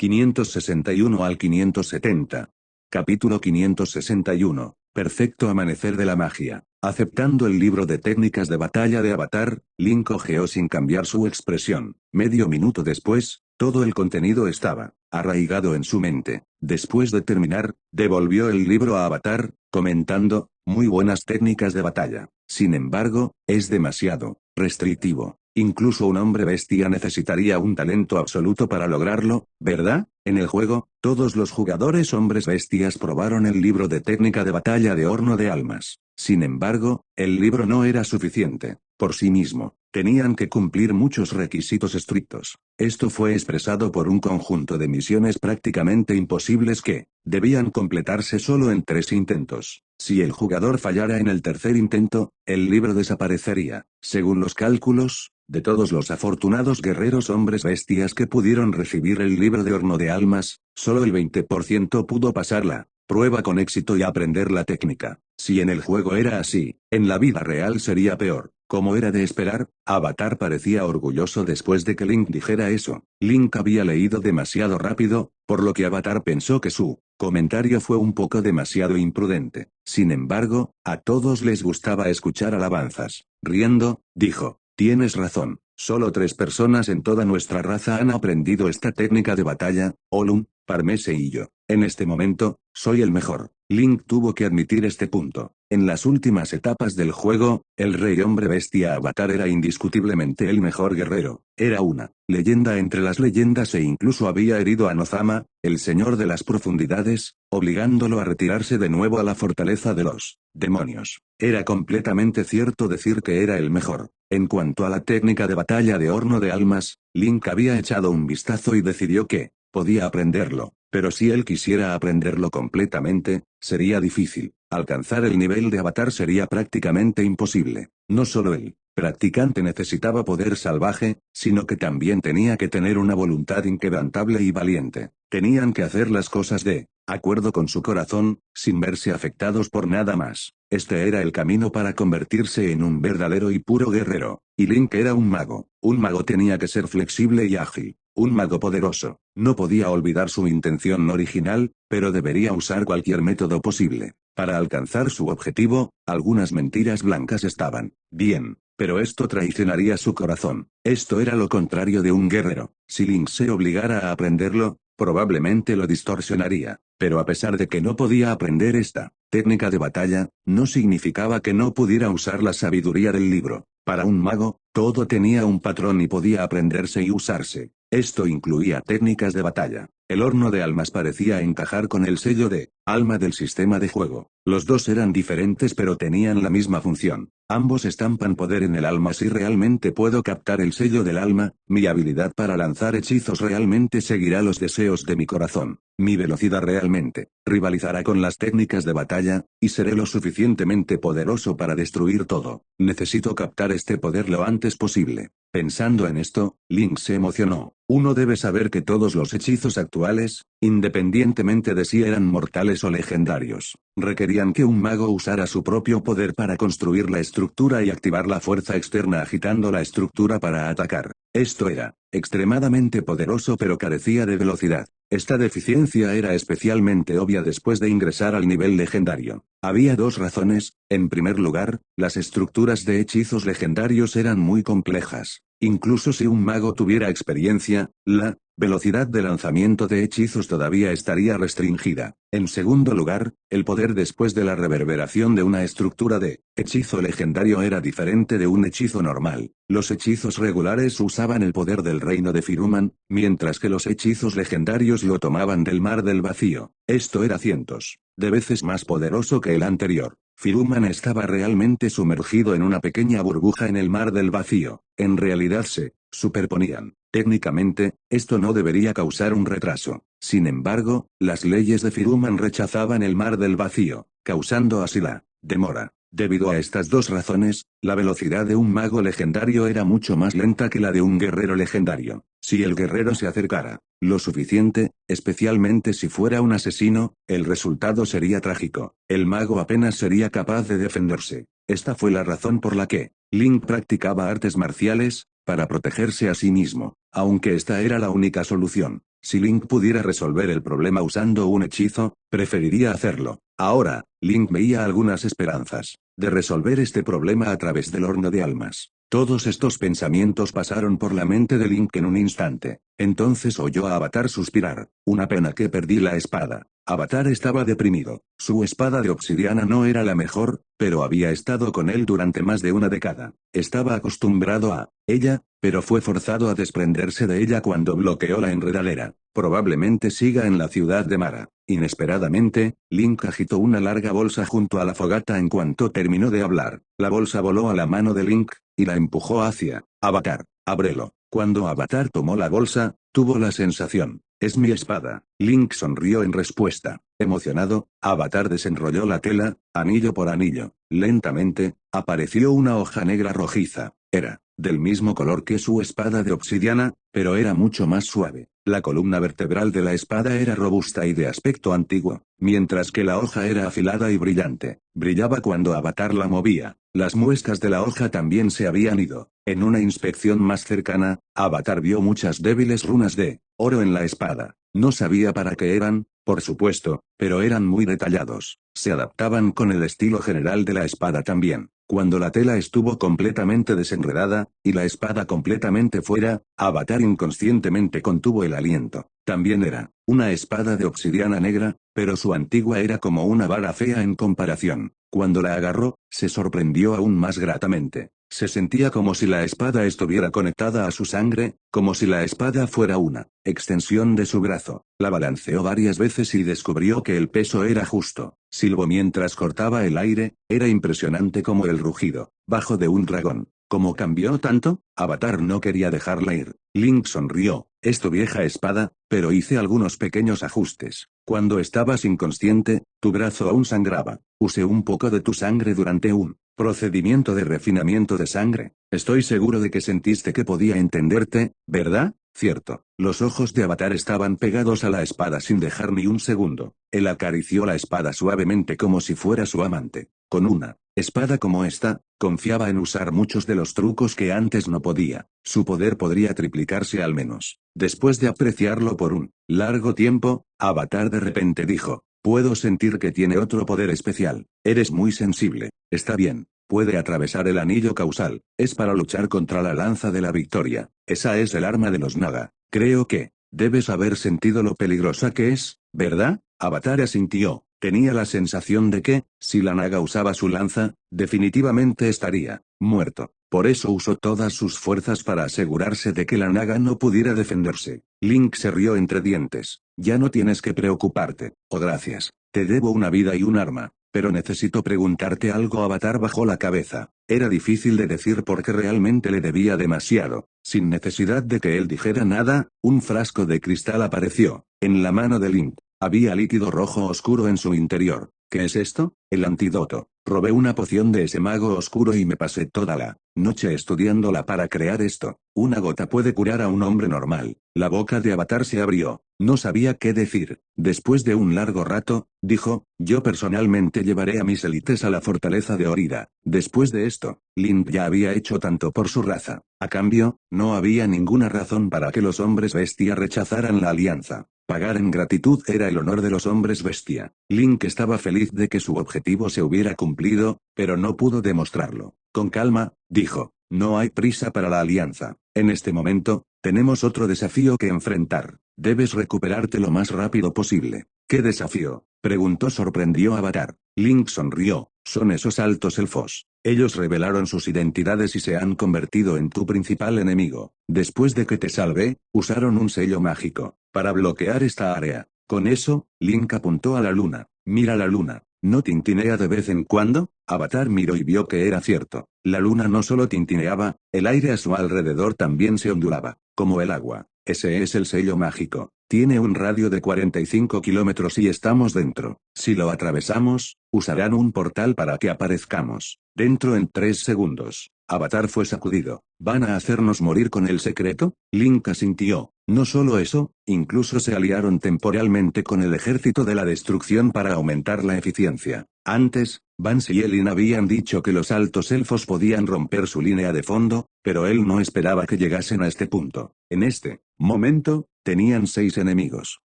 561 al 570. Capítulo 561. Perfecto amanecer de la magia. Aceptando el libro de técnicas de batalla de Avatar, Link ojeó sin cambiar su expresión. Medio minuto después, todo el contenido estaba arraigado en su mente. Después de terminar, devolvió el libro a Avatar, comentando, muy buenas técnicas de batalla. Sin embargo, es demasiado restrictivo. Incluso un hombre bestia necesitaría un talento absoluto para lograrlo, ¿verdad? En el juego, todos los jugadores hombres bestias probaron el libro de técnica de batalla de Horno de Almas. Sin embargo, el libro no era suficiente, por sí mismo. Tenían que cumplir muchos requisitos estrictos. Esto fue expresado por un conjunto de misiones prácticamente imposibles que debían completarse solo en 3 intentos. Si el jugador fallara en el tercer intento, el libro desaparecería. Según los cálculos, de todos los afortunados guerreros hombres bestias que pudieron recibir el libro de Horno de Almas, solo el 20% pudo pasarla prueba con éxito y aprender la técnica. Si en el juego era así, en la vida real sería peor. Como era de esperar, Avatar parecía orgulloso después de que Link dijera eso. Link había leído demasiado rápido, por lo que Avatar pensó que su comentario fue un poco demasiado imprudente. Sin embargo, a todos les gustaba escuchar alabanzas. Riendo, dijo, tienes razón, solo 3 personas en toda nuestra raza han aprendido esta técnica de batalla, Olum, Parmese y yo. En este momento, soy el mejor. Link tuvo que admitir este punto. En las últimas etapas del juego, el rey hombre bestia Avatar era indiscutiblemente el mejor guerrero. Era una leyenda entre las leyendas e incluso había herido a Nozama, el señor de las profundidades, obligándolo a retirarse de nuevo a la fortaleza de los demonios. Era completamente cierto decir que era el mejor. En cuanto a la técnica de batalla de Horno de Almas, Link había echado un vistazo y decidió que podía aprenderlo. Pero si él quisiera aprenderlo completamente, sería difícil. Alcanzar el nivel de Avatar sería prácticamente imposible. No solo el practicante necesitaba poder salvaje, sino que también tenía que tener una voluntad inquebrantable y valiente. Tenían que hacer las cosas de acuerdo con su corazón, sin verse afectados por nada más. Este era el camino para convertirse en un verdadero y puro guerrero. Y Link era un mago. Un mago tenía que ser flexible y ágil. Un mago poderoso. No podía olvidar su intención original, pero debería usar cualquier método posible. Para alcanzar su objetivo, algunas mentiras blancas estaban bien, pero esto traicionaría su corazón. Esto era lo contrario de un guerrero. Si Link se obligara a aprenderlo, probablemente lo distorsionaría. Pero a pesar de que no podía aprender esta técnica de batalla, no significaba que no pudiera usar la sabiduría del libro. Para un mago, todo tenía un patrón y podía aprenderse y usarse. Esto incluía técnicas de batalla. El Horno de Almas parecía encajar con el sello de alma del sistema de juego. Los dos eran diferentes pero tenían la misma función. Ambos estampan poder en el alma. Si realmente puedo captar el sello del alma, mi habilidad para lanzar hechizos realmente seguirá los deseos de mi corazón. Mi velocidad realmente rivalizará con las técnicas de batalla, y seré lo suficientemente poderoso para destruir todo. Necesito captar este poder lo antes posible. Pensando en esto, Link se emocionó. Uno debe saber que todos los hechizos actuales, independientemente de si eran mortales o legendarios, requerían que un mago usara su propio poder para construir la estructura y activar la fuerza externa agitando la estructura para atacar. Esto era extremadamente poderoso pero carecía de velocidad. Esta deficiencia era especialmente obvia después de ingresar al nivel legendario. Había 2 razones. En primer lugar, las estructuras de hechizos legendarios eran muy complejas. Incluso si un mago tuviera experiencia, la velocidad de lanzamiento de hechizos todavía estaría restringida. En segundo lugar, el poder después de la reverberación de una estructura de hechizo legendario era diferente de un hechizo normal. Los hechizos regulares usaban el poder del reino de Firuman, mientras que los hechizos legendarios lo tomaban del mar del vacío. Esto era cientos de veces más poderoso que el anterior. Firuman estaba realmente sumergido en una pequeña burbuja en el mar del vacío. En realidad se superponían. Técnicamente, esto no debería causar un retraso. Sin embargo, las leyes de Firuman rechazaban el mar del vacío, causando así la demora. Debido a estas 2 razones, la velocidad de un mago legendario era mucho más lenta que la de un guerrero legendario. Si el guerrero se acercara lo suficiente, especialmente si fuera un asesino, el resultado sería trágico. El mago apenas sería capaz de defenderse. Esta fue la razón por la que Link practicaba artes marciales, para protegerse a sí mismo, aunque esta era la única solución. Si Link pudiera resolver el problema usando un hechizo, preferiría hacerlo. Ahora, Link veía algunas esperanzas de resolver este problema a través del horno de almas. Todos estos pensamientos pasaron por la mente de Link en un instante. Entonces oyó a Avatar suspirar. Una pena que perdí la espada. Avatar estaba deprimido. Su espada de obsidiana no era la mejor, pero había estado con él durante más de una década. Estaba acostumbrado a ella, pero fue forzado a desprenderse de ella cuando bloqueó la enredadera. Probablemente siga en la ciudad de Mara. Inesperadamente, Link agitó una larga bolsa junto a la fogata en cuanto terminó de hablar. La bolsa voló a la mano de Link, y la empujó hacia Avatar. Ábrelo. Cuando Avatar tomó la bolsa, tuvo la sensación. Es mi espada. Link sonrió en respuesta. Emocionado, Avatar desenrolló la tela, anillo por anillo. Lentamente, apareció una hoja negra rojiza. Era del mismo color que su espada de obsidiana, pero era mucho más suave. La columna vertebral de la espada era robusta y de aspecto antiguo, mientras que la hoja era afilada y brillante. Brillaba cuando Avatar la movía. Las muescas de la hoja también se habían ido. En una inspección más cercana, Avatar vio muchas débiles runas de oro en la espada. No sabía para qué eran, por supuesto, pero eran muy detallados. Se adaptaban con el estilo general de la espada también. Cuando la tela estuvo completamente desenredada, y la espada completamente fuera, Avatar inconscientemente contuvo el aliento. También era una espada de obsidiana negra, pero su antigua era como una vara fea en comparación. Cuando la agarró, se sorprendió aún más gratamente. Se sentía como si la espada estuviera conectada a su sangre, como si la espada fuera una extensión de su brazo. La balanceó varias veces y descubrió que el peso era justo. Silbó mientras cortaba el aire, era impresionante como el rugido bajo de un dragón. ¿Cómo cambió tanto? Avatar no quería dejarla ir. Link sonrió. Es tu vieja espada, pero hice algunos pequeños ajustes. Cuando estabas inconsciente, tu brazo aún sangraba. Usé un poco de tu sangre durante un procedimiento de refinamiento de sangre. Estoy seguro de que sentiste que podía entenderte, ¿verdad? Cierto. Los ojos de Avatar estaban pegados a la espada sin dejar ni un segundo. Él acarició la espada suavemente como si fuera su amante. Con una espada como esta, confiaba en usar muchos de los trucos que antes no podía. Su poder podría triplicarse al menos. Después de apreciarlo por un largo tiempo, Avatar de repente dijo, puedo sentir que tiene otro poder especial. Eres muy sensible. Está bien. Puede atravesar el anillo causal. Es para luchar contra la lanza de la victoria. Esa es el arma de los Naga. Creo que debes haber sentido lo peligrosa que es, ¿verdad? Avatar asintió. Tenía la sensación de que, si la Naga usaba su lanza, definitivamente estaría muerto. Por eso usó todas sus fuerzas para asegurarse de que la Naga no pudiera defenderse. Link se rió entre dientes. Ya no tienes que preocuparte. Oh, gracias. Te debo una vida y un arma. Pero necesito preguntarte algo. Avatar bajó la cabeza. Era difícil de decir porque realmente le debía demasiado. Sin necesidad de que él dijera nada, un frasco de cristal apareció en la mano de Link. Había líquido rojo oscuro en su interior. ¿Qué es esto? El antídoto. Robé una poción de ese mago oscuro y me pasé toda la noche estudiándola para crear esto. Una gota puede curar a un hombre normal. La boca de Avatar se abrió. No sabía qué decir. Después de un largo rato, dijo, yo personalmente llevaré a mis élites a la fortaleza de Orida. Después de esto, Link ya había hecho tanto por su raza. A cambio, no había ninguna razón para que los hombres bestia rechazaran la alianza. Pagar en gratitud era el honor de los hombres bestia. Link estaba feliz de que su objetivo se hubiera cumplido, pero no pudo demostrarlo. Con calma, dijo, no hay prisa para la alianza. En este momento, tenemos otro desafío que enfrentar. Debes recuperarte lo más rápido posible. ¿Qué desafío? Preguntó sorprendió Avatar. Link sonrió. Son esos altos elfos. Ellos revelaron sus identidades y se han convertido en tu principal enemigo. Después de que te salvé, usaron un sello mágico para bloquear esta área. Con eso, Link apuntó a la luna. Mira la luna. ¿No tintinea de vez en cuando? Avatar miró y vio que era cierto. La luna no solo tintineaba, el aire a su alrededor también se ondulaba, como el agua. Ese es el sello mágico. Tiene un radio de 45 kilómetros y estamos dentro. Si lo atravesamos, usarán un portal para que aparezcamos dentro en 3 segundos. Avatar fue sacudido. ¿Van a hacernos morir con el secreto? Link asintió. No solo eso, incluso se aliaron temporalmente con el ejército de la destrucción para aumentar la eficiencia. Antes, Vance y Elin habían dicho que los altos elfos podían romper su línea de fondo, pero él no esperaba que llegasen a este punto. En este momento, tenían 6 enemigos.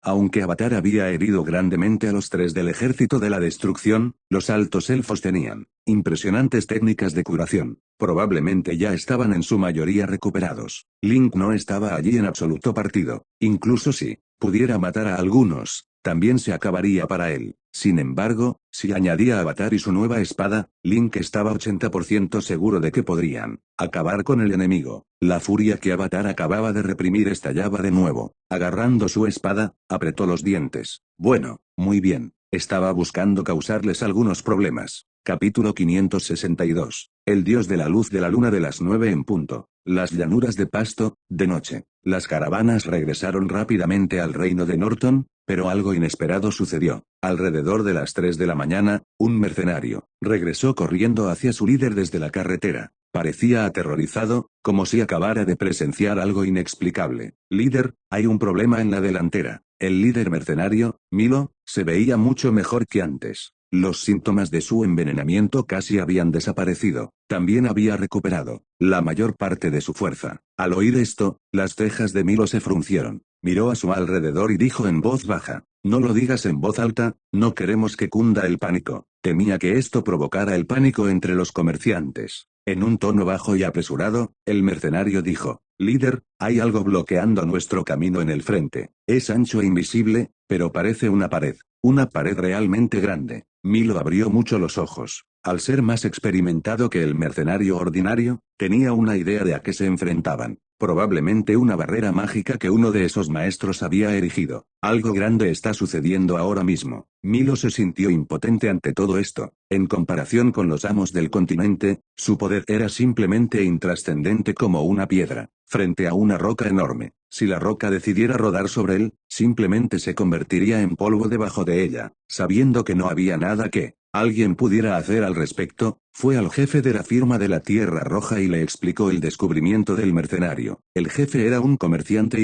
Aunque Avatar había herido grandemente a los 3 del ejército de la destrucción, los altos elfos tenían impresionantes técnicas de curación. Probablemente ya estaban en su mayoría recuperados. Link no estaba allí en absoluto partido. Incluso si pudiera matar a algunos, también se acabaría para él. Sin embargo, si añadía a Avatar y su nueva espada, Link estaba 80% seguro de que podrían acabar con el enemigo. La furia que Avatar acababa de reprimir estallaba de nuevo. Agarrando su espada, apretó los dientes. Bueno, muy bien. Estaba buscando causarles algunos problemas. Capítulo 562. El dios de la luz de la luna de las 9 en punto. Las llanuras de pasto, de noche. Las caravanas regresaron rápidamente al reino de Norton, pero algo inesperado sucedió. Alrededor de las 3 de la mañana, un mercenario regresó corriendo hacia su líder desde la carretera. Parecía aterrorizado, como si acabara de presenciar algo inexplicable. Líder, hay un problema en la delantera. El líder mercenario, Milo, se veía mucho mejor que antes. Los síntomas de su envenenamiento casi habían desaparecido. También había recuperado la mayor parte de su fuerza. Al oír esto, las cejas de Milo se fruncieron. Miró a su alrededor y dijo en voz baja: no lo digas en voz alta, no queremos que cunda el pánico. Temía que esto provocara el pánico entre los comerciantes. En un tono bajo y apresurado, el mercenario dijo: líder, hay algo bloqueando nuestro camino en el frente. Es ancho e invisible, pero parece una pared. Una pared realmente grande. Milo abrió mucho los ojos. Al ser más experimentado que el mercenario ordinario, tenía una idea de a qué se enfrentaban. Probablemente una barrera mágica que uno de esos maestros había erigido. Algo grande está sucediendo ahora mismo. Milo se sintió impotente ante todo esto. En comparación con los amos del continente, su poder era simplemente intrascendente como una piedra, frente a una roca enorme. Si la roca decidiera rodar sobre él, simplemente se convertiría en polvo debajo de ella. Sabiendo que no había nada que alguien pudiera hacer al respecto, fue al jefe de la firma de la Tierra Roja y le explicó el descubrimiento del mercenario. El jefe era un comerciante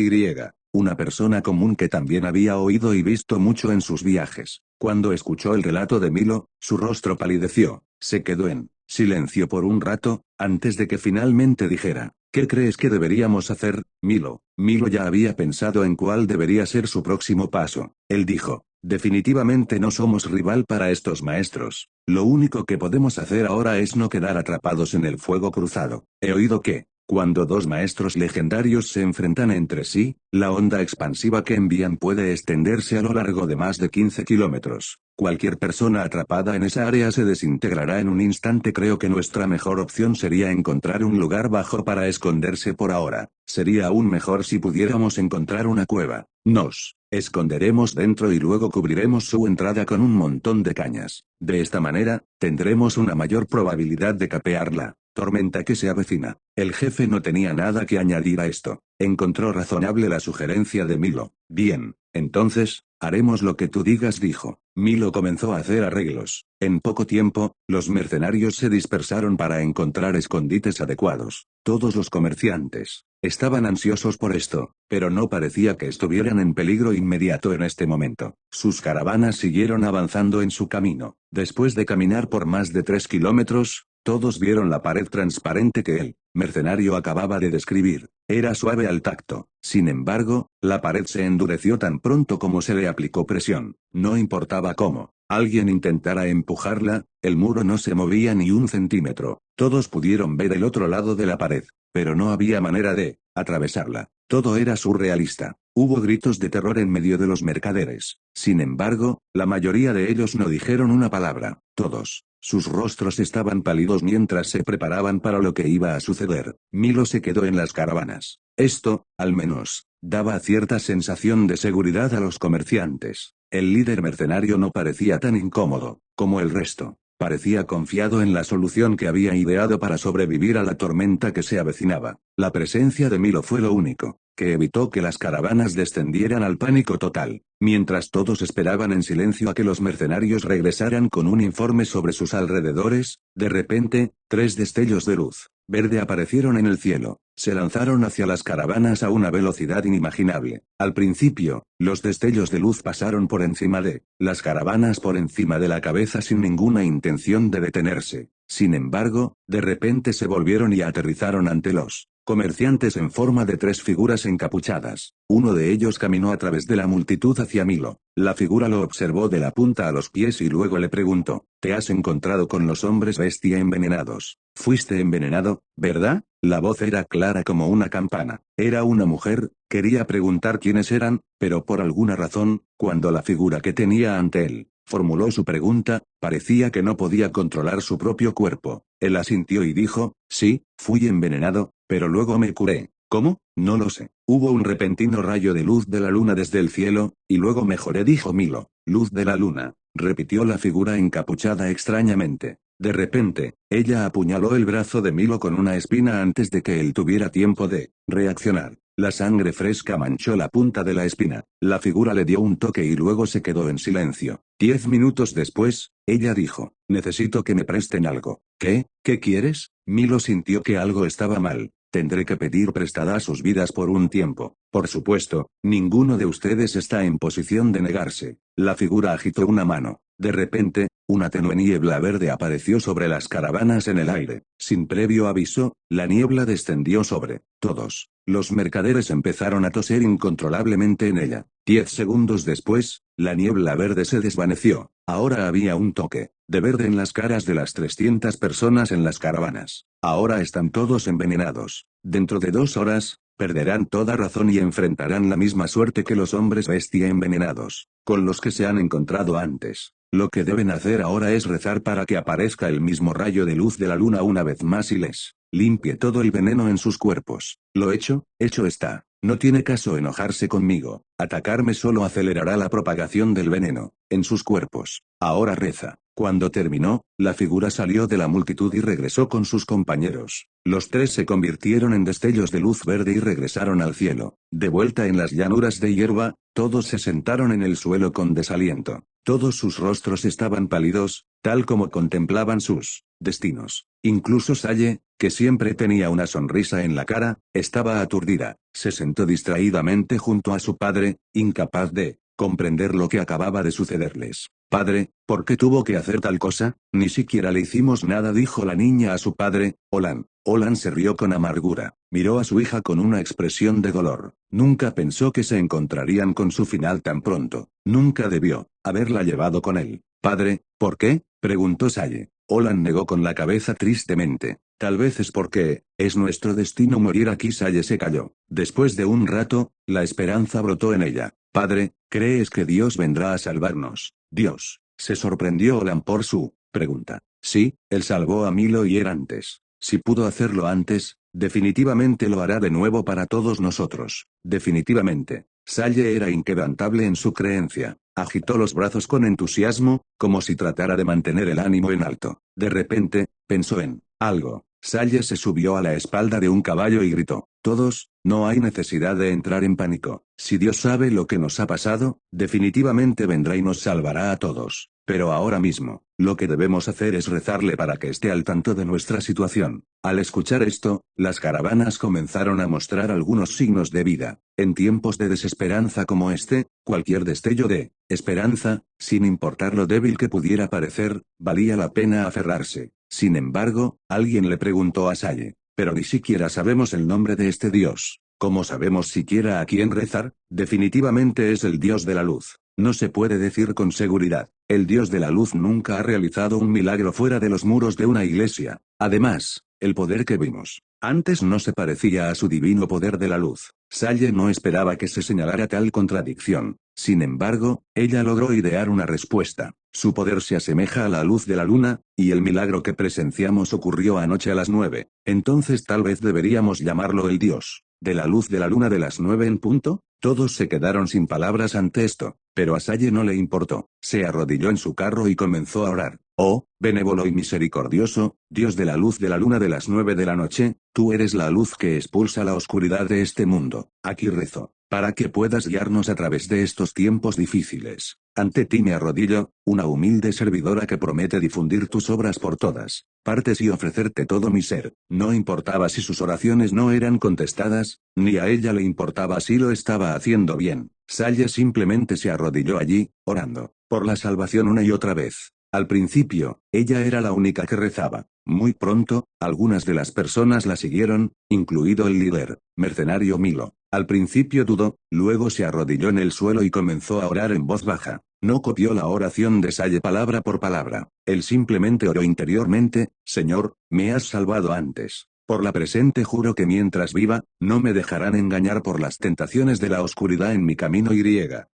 una persona común que también había oído y visto mucho en sus viajes. Cuando escuchó el relato de Milo, su rostro palideció. Se quedó en silencio por un rato, antes de que finalmente dijera: ¿qué crees que deberíamos hacer, Milo? Milo ya había pensado en cuál debería ser su próximo paso. Él dijo: definitivamente no somos rival para estos maestros. Lo único que podemos hacer ahora es no quedar atrapados en el fuego cruzado. He oído que, cuando dos maestros legendarios se enfrentan entre sí, la onda expansiva que envían puede extenderse a lo largo de más de 15 kilómetros. Cualquier persona atrapada en esa área se desintegrará en un instante. Creo que nuestra mejor opción sería encontrar un lugar bajo para esconderse por ahora. Sería aún mejor si pudiéramos encontrar una cueva. Nos esconderemos dentro y luego cubriremos su entrada con un montón de cañas. De esta manera, tendremos una mayor probabilidad de capearla tormenta que se avecina. El jefe no tenía nada que añadir a esto. Encontró razonable la sugerencia de Milo. Bien, entonces, haremos lo que tú digas, dijo. Milo comenzó a hacer arreglos. En poco tiempo, los mercenarios se dispersaron para encontrar escondites adecuados. Todos los comerciantes estaban ansiosos por esto, pero no parecía que estuvieran en peligro inmediato en este momento. Sus caravanas siguieron avanzando en su camino. Después de caminar por más de 3 kilómetros, todos vieron la pared transparente que el mercenario acababa de describir. Era suave al tacto. Sin embargo, la pared se endureció tan pronto como se le aplicó presión. No importaba cómo alguien intentara empujarla, el muro no se movía ni un centímetro. Todos pudieron ver el otro lado de la pared, pero no había manera de atravesarla. Todo era surrealista. Hubo gritos de terror en medio de los mercaderes. Sin embargo, la mayoría de ellos no dijeron una palabra. Todos sus rostros estaban pálidos mientras se preparaban para lo que iba a suceder. Milo se quedó en las caravanas. Esto, al menos, daba cierta sensación de seguridad a los comerciantes. El líder mercenario no parecía tan incómodo como el resto. Parecía confiado en la solución que había ideado para sobrevivir a la tormenta que se avecinaba. La presencia de Milo fue lo único que evitó que las caravanas descendieran al pánico total. Mientras todos esperaban en silencio a que los mercenarios regresaran con un informe sobre sus alrededores, de repente, 3 destellos de luz verde aparecieron en el cielo. Se lanzaron hacia las caravanas a una velocidad inimaginable. Al principio, los destellos de luz pasaron por encima de las caravanas por encima de la cabeza sin ninguna intención de detenerse. Sin embargo, de repente se volvieron y aterrizaron ante los comerciantes en forma de 3 figuras encapuchadas. Uno de ellos caminó a través de la multitud hacia Milo. La figura lo observó de la punta a los pies y luego le preguntó: ¿Te has encontrado con los hombres bestia envenenados? Fuiste envenenado, ¿verdad? La voz era clara como una campana. Era una mujer. Quería preguntar quiénes eran, pero por alguna razón, cuando la figura que tenía ante él formuló su pregunta, parecía que no podía controlar su propio cuerpo. Él asintió y dijo: sí, fui envenenado, pero luego me curé. ¿Cómo? No lo sé. Hubo un repentino rayo de luz de la luna desde el cielo, y luego mejoré, dijo Milo. Luz de la luna, repitió la figura encapuchada extrañamente. De repente, ella apuñaló el brazo de Milo con una espina antes de que él tuviera tiempo de reaccionar. La sangre fresca manchó la punta de la espina. La figura le dio un toque y luego se quedó en silencio. 10 minutos después, ella dijo: necesito que me presten algo. ¿Qué? ¿Qué quieres? Milo sintió que algo estaba mal. Tendré que pedir prestada sus vidas por un tiempo. Por supuesto, ninguno de ustedes está en posición de negarse. La figura agitó una mano. De repente, una tenue niebla verde apareció sobre las caravanas en el aire. Sin previo aviso, la niebla descendió sobre todos. Los mercaderes empezaron a toser incontrolablemente en ella. 10 segundos después, la niebla verde se desvaneció. Ahora había un toque de verde en las caras de las 300 personas en las caravanas. Ahora están todos envenenados. Dentro de 2 horas, perderán toda razón y enfrentarán la misma suerte que los hombres bestia envenenados, con los que se han encontrado antes. Lo que deben hacer ahora es rezar para que aparezca el mismo rayo de luz de la luna una vez más y les limpie todo el veneno en sus cuerpos. Lo hecho está. No tiene caso enojarse conmigo. Atacarme solo acelerará la propagación del veneno en sus cuerpos. Ahora reza. Cuando terminó, la figura salió de la multitud y regresó con sus compañeros. Los 3 se convirtieron en destellos de luz verde y regresaron al cielo. De vuelta en las llanuras de hierba, todos se sentaron en el suelo con desaliento. Todos sus rostros estaban pálidos, tal como contemplaban sus destinos. Incluso Salle, que siempre tenía una sonrisa en la cara, estaba aturdida. Se sentó distraídamente junto a su padre, incapaz de comprender lo que acababa de sucederles. Padre, ¿por qué tuvo que hacer tal cosa? Ni siquiera le hicimos nada, dijo la niña a su padre, Olan. Olan se rió con amargura. Miró a su hija con una expresión de dolor. Nunca pensó que se encontrarían con su final tan pronto. Nunca debió haberla llevado con él. Padre, ¿por qué? Preguntó Salle. Olan negó con la cabeza tristemente. Tal vez es porque es nuestro destino morir aquí. Salle se calló. Después de un rato, la esperanza brotó en ella. Padre, ¿crees que Dios vendrá a salvarnos? Dios. Se sorprendió Olan por su pregunta. Sí, él salvó a Milo y Era antes. Si pudo hacerlo antes, definitivamente lo hará de nuevo para todos nosotros. Definitivamente. Salle era inquebrantable en su creencia. Agitó los brazos con entusiasmo, como si tratara de mantener el ánimo en alto. De repente, pensó en algo. Salle se subió a la espalda de un caballo y gritó: todos, no hay necesidad de entrar en pánico. Si Dios sabe lo que nos ha pasado, definitivamente vendrá y nos salvará a todos. Pero ahora mismo, lo que debemos hacer es rezarle para que esté al tanto de nuestra situación. Al escuchar esto, las caravanas comenzaron a mostrar algunos signos de vida. En tiempos de desesperanza como este, cualquier destello de esperanza, sin importar lo débil que pudiera parecer, valía la pena aferrarse. Sin embargo, alguien le preguntó a Salle: pero ni siquiera sabemos el nombre de este Dios. ¿Cómo sabemos siquiera a quién rezar? Definitivamente es el Dios de la luz. No se puede decir con seguridad. El Dios de la luz nunca ha realizado un milagro fuera de los muros de una iglesia. Además, el poder que vimos antes no se parecía a su divino poder de la luz. Salle no esperaba que se señalara tal contradicción. Sin embargo, ella logró idear una respuesta. Su poder se asemeja a la luz de la luna, y el milagro que presenciamos ocurrió anoche a las 9. Entonces tal vez deberíamos llamarlo el Dios de la luz de la luna de las 9 en punto. Todos se quedaron sin palabras ante esto, pero a Salle no le importó. Se arrodilló en su carro y comenzó a orar. Oh, benévolo y misericordioso, Dios de la luz de la luna de las 9 de la noche, tú eres la luz que expulsa la oscuridad de este mundo. Aquí rezo, para que puedas guiarnos a través de estos tiempos difíciles. ante ti me arrodillo, una humilde servidora que promete difundir tus obras por todas partes y ofrecerte todo mi ser. No importaba si sus oraciones no eran contestadas, ni a ella le importaba si lo estaba haciendo bien. Sally simplemente se arrodilló allí, orando por la salvación una y otra vez. Al principio, ella era la única que rezaba. Muy pronto, algunas de las personas la siguieron, incluido el líder, mercenario Milo. Al principio dudó, luego se arrodilló en el suelo y comenzó a orar en voz baja. No copió la oración de Sally palabra por palabra. Él simplemente oró interiormente: Señor, me has salvado antes. Por la presente juro que mientras viva, no me dejarán engañar por las tentaciones de la oscuridad en mi camino y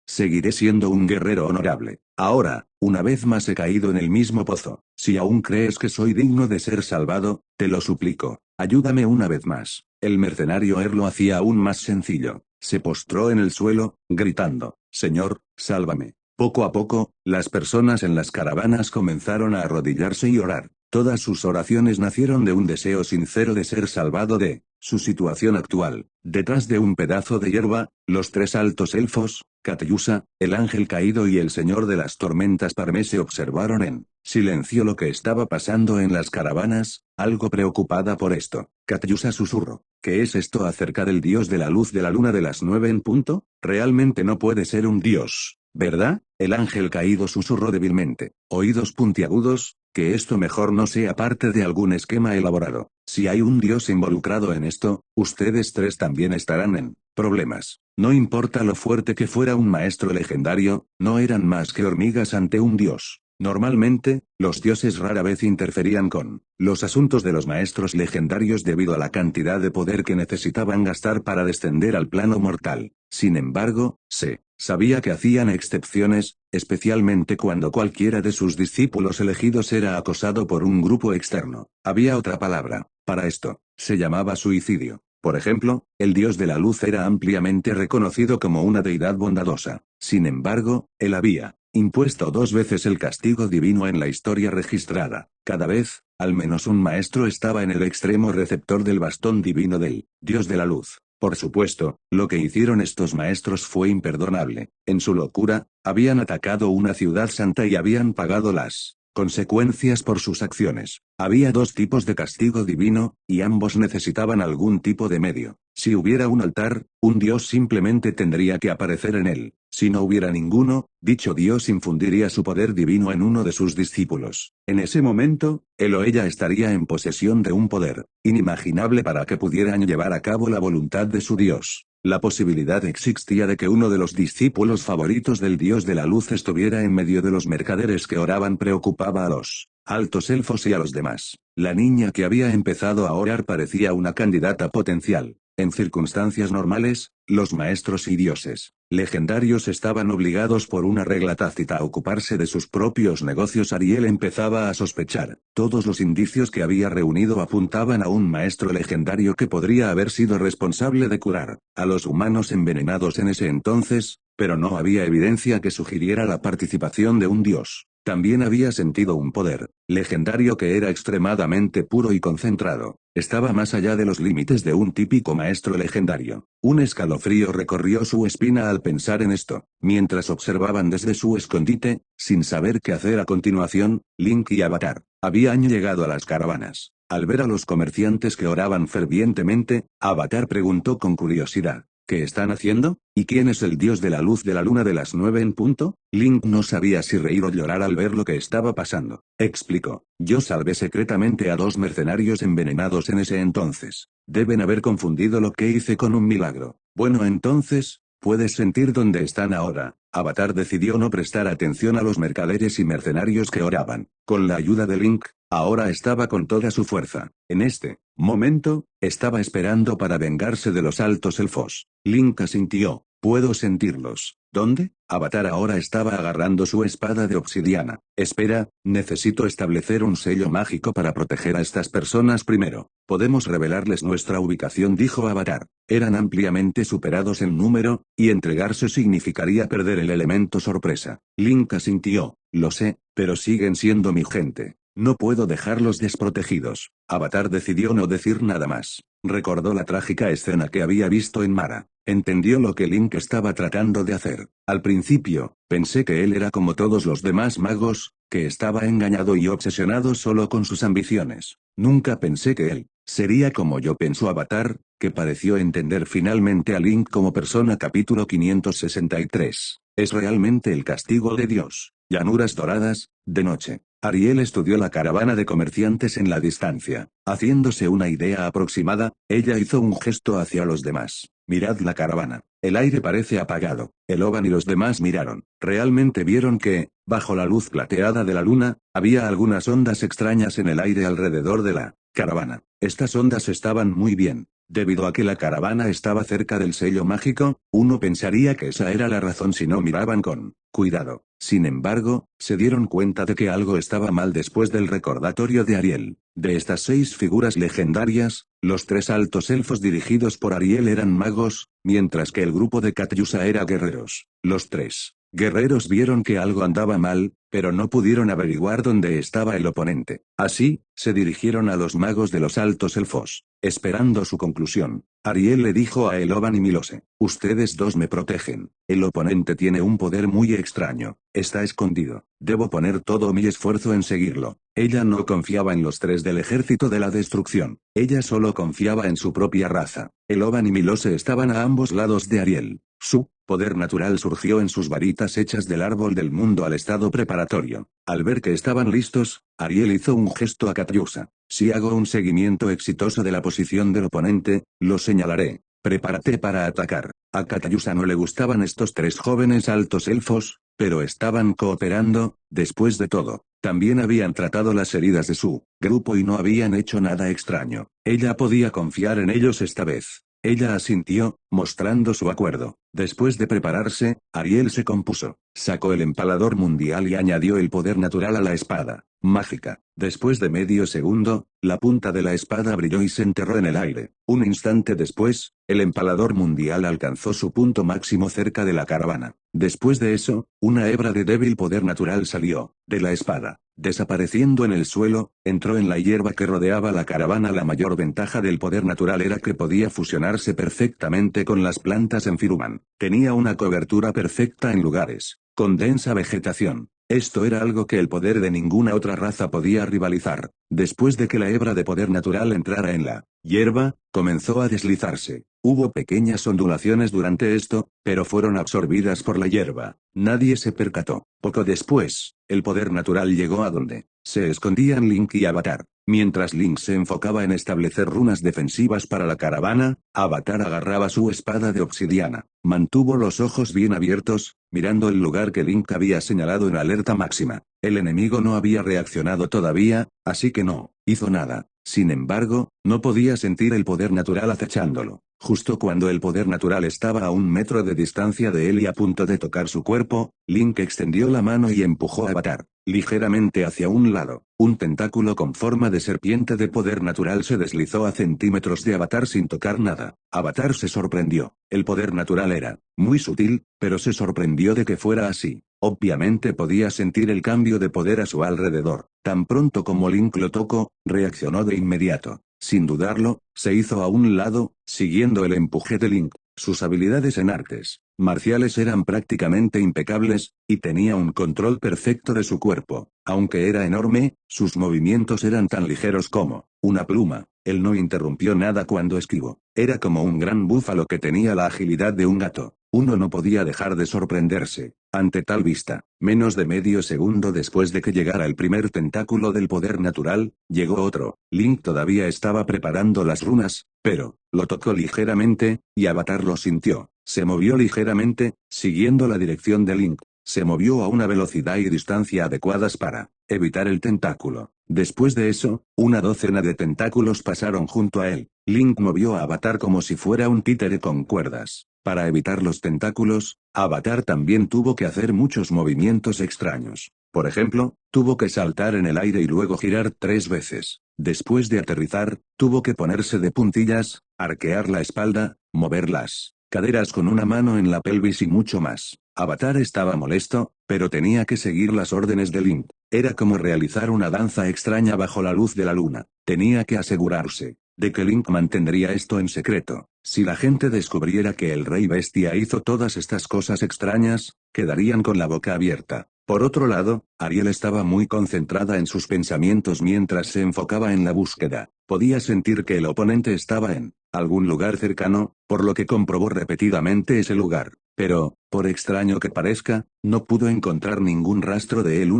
seguiré siendo un guerrero honorable. Ahora, una vez más he caído en el mismo pozo. Si aún crees que soy digno de ser salvado, te lo suplico, ayúdame una vez más. El mercenario lo hacía aún más sencillo. Se postró en el suelo, gritando: Señor, sálvame. Poco a poco, las personas en las caravanas comenzaron a arrodillarse y orar. Todas sus oraciones nacieron de un deseo sincero de ser salvado de su situación actual. Detrás de un pedazo de hierba, los tres altos elfos, Katyusa, el ángel caído y el señor de las tormentas Parmese observaron en silencio lo que estaba pasando en las caravanas, algo preocupada por esto. Katyusa susurró: ¿Qué es esto acerca del dios de la luz de la luna de las 9 en punto? Realmente no puede ser un dios, ¿verdad? El ángel caído susurró débilmente: oídos puntiagudos, que esto mejor no sea parte de algún esquema elaborado. Si hay un dios involucrado en esto, ustedes tres también estarán en problemas. No importa lo fuerte que fuera un maestro legendario, no eran más que hormigas ante un dios. Normalmente, los dioses rara vez interferían con los asuntos de los maestros legendarios debido a la cantidad de poder que necesitaban gastar para descender al plano mortal. Sin embargo, se sabía que hacían excepciones, especialmente cuando cualquiera de sus discípulos elegidos era acosado por un grupo externo. Había otra palabra para esto: se llamaba suicidio. Por ejemplo, el dios de la luz era ampliamente reconocido como una deidad bondadosa. Sin embargo, él había impuesto 2 veces el castigo divino en la historia registrada. Cada vez, al menos un maestro estaba en el extremo receptor del bastón divino del dios de la luz. Por supuesto, lo que hicieron estos maestros fue imperdonable. En su locura, habían atacado una ciudad santa y habían pagado las consecuencias por sus acciones. Había 2 tipos de castigo divino, y ambos necesitaban algún tipo de medio. Si hubiera un altar, un dios simplemente tendría que aparecer en él. Si no hubiera ninguno, dicho dios infundiría su poder divino en uno de sus discípulos. En ese momento, él o ella estaría en posesión de un poder inimaginable para que pudieran llevar a cabo la voluntad de su dios. La posibilidad existía de que uno de los discípulos favoritos del dios de la luz estuviera en medio de los mercaderes que oraban preocupaba a los altos elfos y a los demás. La niña que había empezado a orar parecía una candidata potencial. En circunstancias normales, los maestros y dioses legendarios estaban obligados por una regla tácita a ocuparse de sus propios negocios. Ariel empezaba a sospechar. Todos los indicios que había reunido apuntaban a un maestro legendario que podría haber sido responsable de curar a los humanos envenenados en ese entonces, pero no había evidencia que sugiriera la participación de un dios. También había sentido un poder legendario que era extremadamente puro y concentrado. Estaba más allá de los límites de un típico maestro legendario. Un escalofrío recorrió su espina al pensar en esto. Mientras observaban desde su escondite, sin saber qué hacer a continuación, Link y Avatar habían llegado a las caravanas. Al ver a los comerciantes que oraban fervientemente, Avatar preguntó con curiosidad: ¿qué están haciendo? ¿Y quién es el dios de la luz de la luna de las 9 en punto? Link no sabía si reír o llorar al ver lo que estaba pasando. Explicó: yo salvé secretamente a 2 mercenarios envenenados en ese entonces. Deben haber confundido lo que hice con un milagro. Bueno, entonces, ¿puedes sentir dónde están ahora? Avatar decidió no prestar atención a los mercaderes y mercenarios que oraban. Con la ayuda de Link, ahora estaba con toda su fuerza. En este momento, estaba esperando para vengarse de los altos elfos. Link asintió: puedo sentirlos. ¿Dónde? Avatar ahora estaba agarrando su espada de obsidiana. Espera, necesito establecer un sello mágico para proteger a estas personas primero. Podemos revelarles nuestra ubicación, dijo Avatar. Eran ampliamente superados en número, y entregarse significaría perder el elemento sorpresa. Link asintió: lo sé, pero siguen siendo mi gente. No puedo dejarlos desprotegidos. Avatar decidió no decir nada más. Recordó la trágica escena que había visto en Mara. Entendió lo que Link estaba tratando de hacer. Al principio, Pensé que él era como todos los demás magos, que estaba engañado y obsesionado solo con sus ambiciones. Nunca pensé que él sería como yo, pensó Avatar, que pareció entender finalmente a Link como persona. Capítulo 563. Es realmente el castigo de Dios. Llanuras doradas, de noche. Ariel estudió la caravana de comerciantes en la distancia. Haciéndose una idea aproximada, ella hizo un gesto hacia los demás. Mirad la caravana. El aire parece apagado. Eloban y los demás miraron. Realmente vieron que, bajo la luz plateada de la luna, había algunas ondas extrañas en el aire alrededor de la caravana. Estas ondas estaban muy bien. Debido a que la caravana estaba cerca del sello mágico, uno pensaría que esa era la razón si no miraban con cuidado. Sin embargo, se dieron cuenta de que algo estaba mal después del recordatorio de Ariel. De estas 6 figuras legendarias, los 3 altos elfos dirigidos por Ariel eran magos, mientras que el grupo de Katyusa era guerreros. Los 3 guerreros vieron que algo andaba mal, pero no pudieron averiguar dónde estaba el oponente. Así, se dirigieron a los magos de los altos elfos. Esperando su conclusión, Ariel le dijo a Eloban y Milose: ustedes dos me protegen. El oponente tiene un poder muy extraño. Está escondido. Debo poner todo mi esfuerzo en seguirlo. Ella no confiaba en los 3 del ejército de la destrucción. Ella solo confiaba en su propia raza. Eloban y Milose estaban a ambos lados de Ariel. Su poder natural surgió en sus varitas hechas del árbol del mundo al estado preparatorio. Al ver que estaban listos, Ariel hizo un gesto a Katyusa. Si hago un seguimiento exitoso de la posición del oponente, lo señalaré. Prepárate para atacar. A Katyusa no le gustaban estos 3 jóvenes altos elfos, pero estaban cooperando. Después de todo, también habían tratado las heridas de su grupo y no habían hecho nada extraño. Ella podía confiar en ellos esta vez. Ella asintió, mostrando su acuerdo. Después de prepararse, Ariel se compuso. Sacó el empalador mundial y añadió el poder natural a la espada mágica. Después de medio segundo, la punta de la espada brilló y se enterró en el aire. Un instante después, el empalador mundial alcanzó su punto máximo cerca de la caravana. Después de eso, una hebra de débil poder natural salió de la espada. Desapareciendo en el suelo, entró en la hierba que rodeaba la caravana. La mayor ventaja del poder natural era que podía fusionarse perfectamente con las plantas en Firuman. Tenía una cobertura perfecta en lugares con densa vegetación. Esto era algo que el poder de ninguna otra raza podía rivalizar. Después de que la hebra de poder natural entrara en la hierba, comenzó a deslizarse. Hubo pequeñas ondulaciones durante esto, pero fueron absorbidas por la hierba. Nadie se percató. Poco después, el poder natural llegó a donde se escondían Link y Avatar. Mientras Link se enfocaba en establecer runas defensivas para la caravana, Avatar agarraba su espada de obsidiana. Mantuvo los ojos bien abiertos, mirando el lugar que Link había señalado en alerta máxima. El enemigo no había reaccionado todavía, así que no hizo nada. Sin embargo, no podía sentir el poder natural acechándolo. Justo cuando el poder natural estaba a 1 metro de distancia de él y a punto de tocar su cuerpo, Link extendió la mano y empujó a Avatar ligeramente hacia un lado. Un tentáculo con forma de serpiente de poder natural se deslizó a centímetros de Avatar sin tocar nada. Avatar se sorprendió. El poder natural era muy sutil, pero se sorprendió de que fuera así. Obviamente podía sentir el cambio de poder a su alrededor. Tan pronto como Link lo tocó, reaccionó de inmediato. Sin dudarlo, se hizo a un lado, siguiendo el empuje de Link. Sus habilidades en artes marciales eran prácticamente impecables, y tenía un control perfecto de su cuerpo. Aunque era enorme, sus movimientos eran tan ligeros como una pluma. Él no interrumpió nada cuando esquivó. Era como un gran búfalo que tenía la agilidad de un gato. Uno no podía dejar de sorprenderse ante tal vista. Menos de medio segundo después de que llegara el primer tentáculo del poder natural, llegó otro. Link todavía estaba preparando las runas, pero lo tocó ligeramente, y Avatar lo sintió. Se movió ligeramente, siguiendo la dirección de Link. Se movió a una velocidad y distancia adecuadas para evitar el tentáculo. Después de eso, una docena de tentáculos pasaron junto a él. Link movió a Avatar como si fuera un títere con cuerdas. Para evitar los tentáculos, Avatar también tuvo que hacer muchos movimientos extraños. Por ejemplo, tuvo que saltar en el aire y luego girar 3 veces. Después de aterrizar, tuvo que ponerse de puntillas, arquear la espalda, mover las caderas con una mano en la pelvis y mucho más. Avatar estaba molesto, pero tenía que seguir las órdenes de Link. Era como realizar una danza extraña bajo la luz de la luna. Tenía que asegurarse de que Link mantendría esto en secreto. Si la gente descubriera que el Rey Bestia hizo todas estas cosas extrañas, quedarían con la boca abierta. Por otro lado, Ariel estaba muy concentrada en sus pensamientos mientras se enfocaba en la búsqueda. Podía sentir que el oponente estaba en algún lugar cercano, por lo que comprobó repetidamente ese lugar. Pero, por extraño que parezca, no pudo encontrar ningún rastro de él.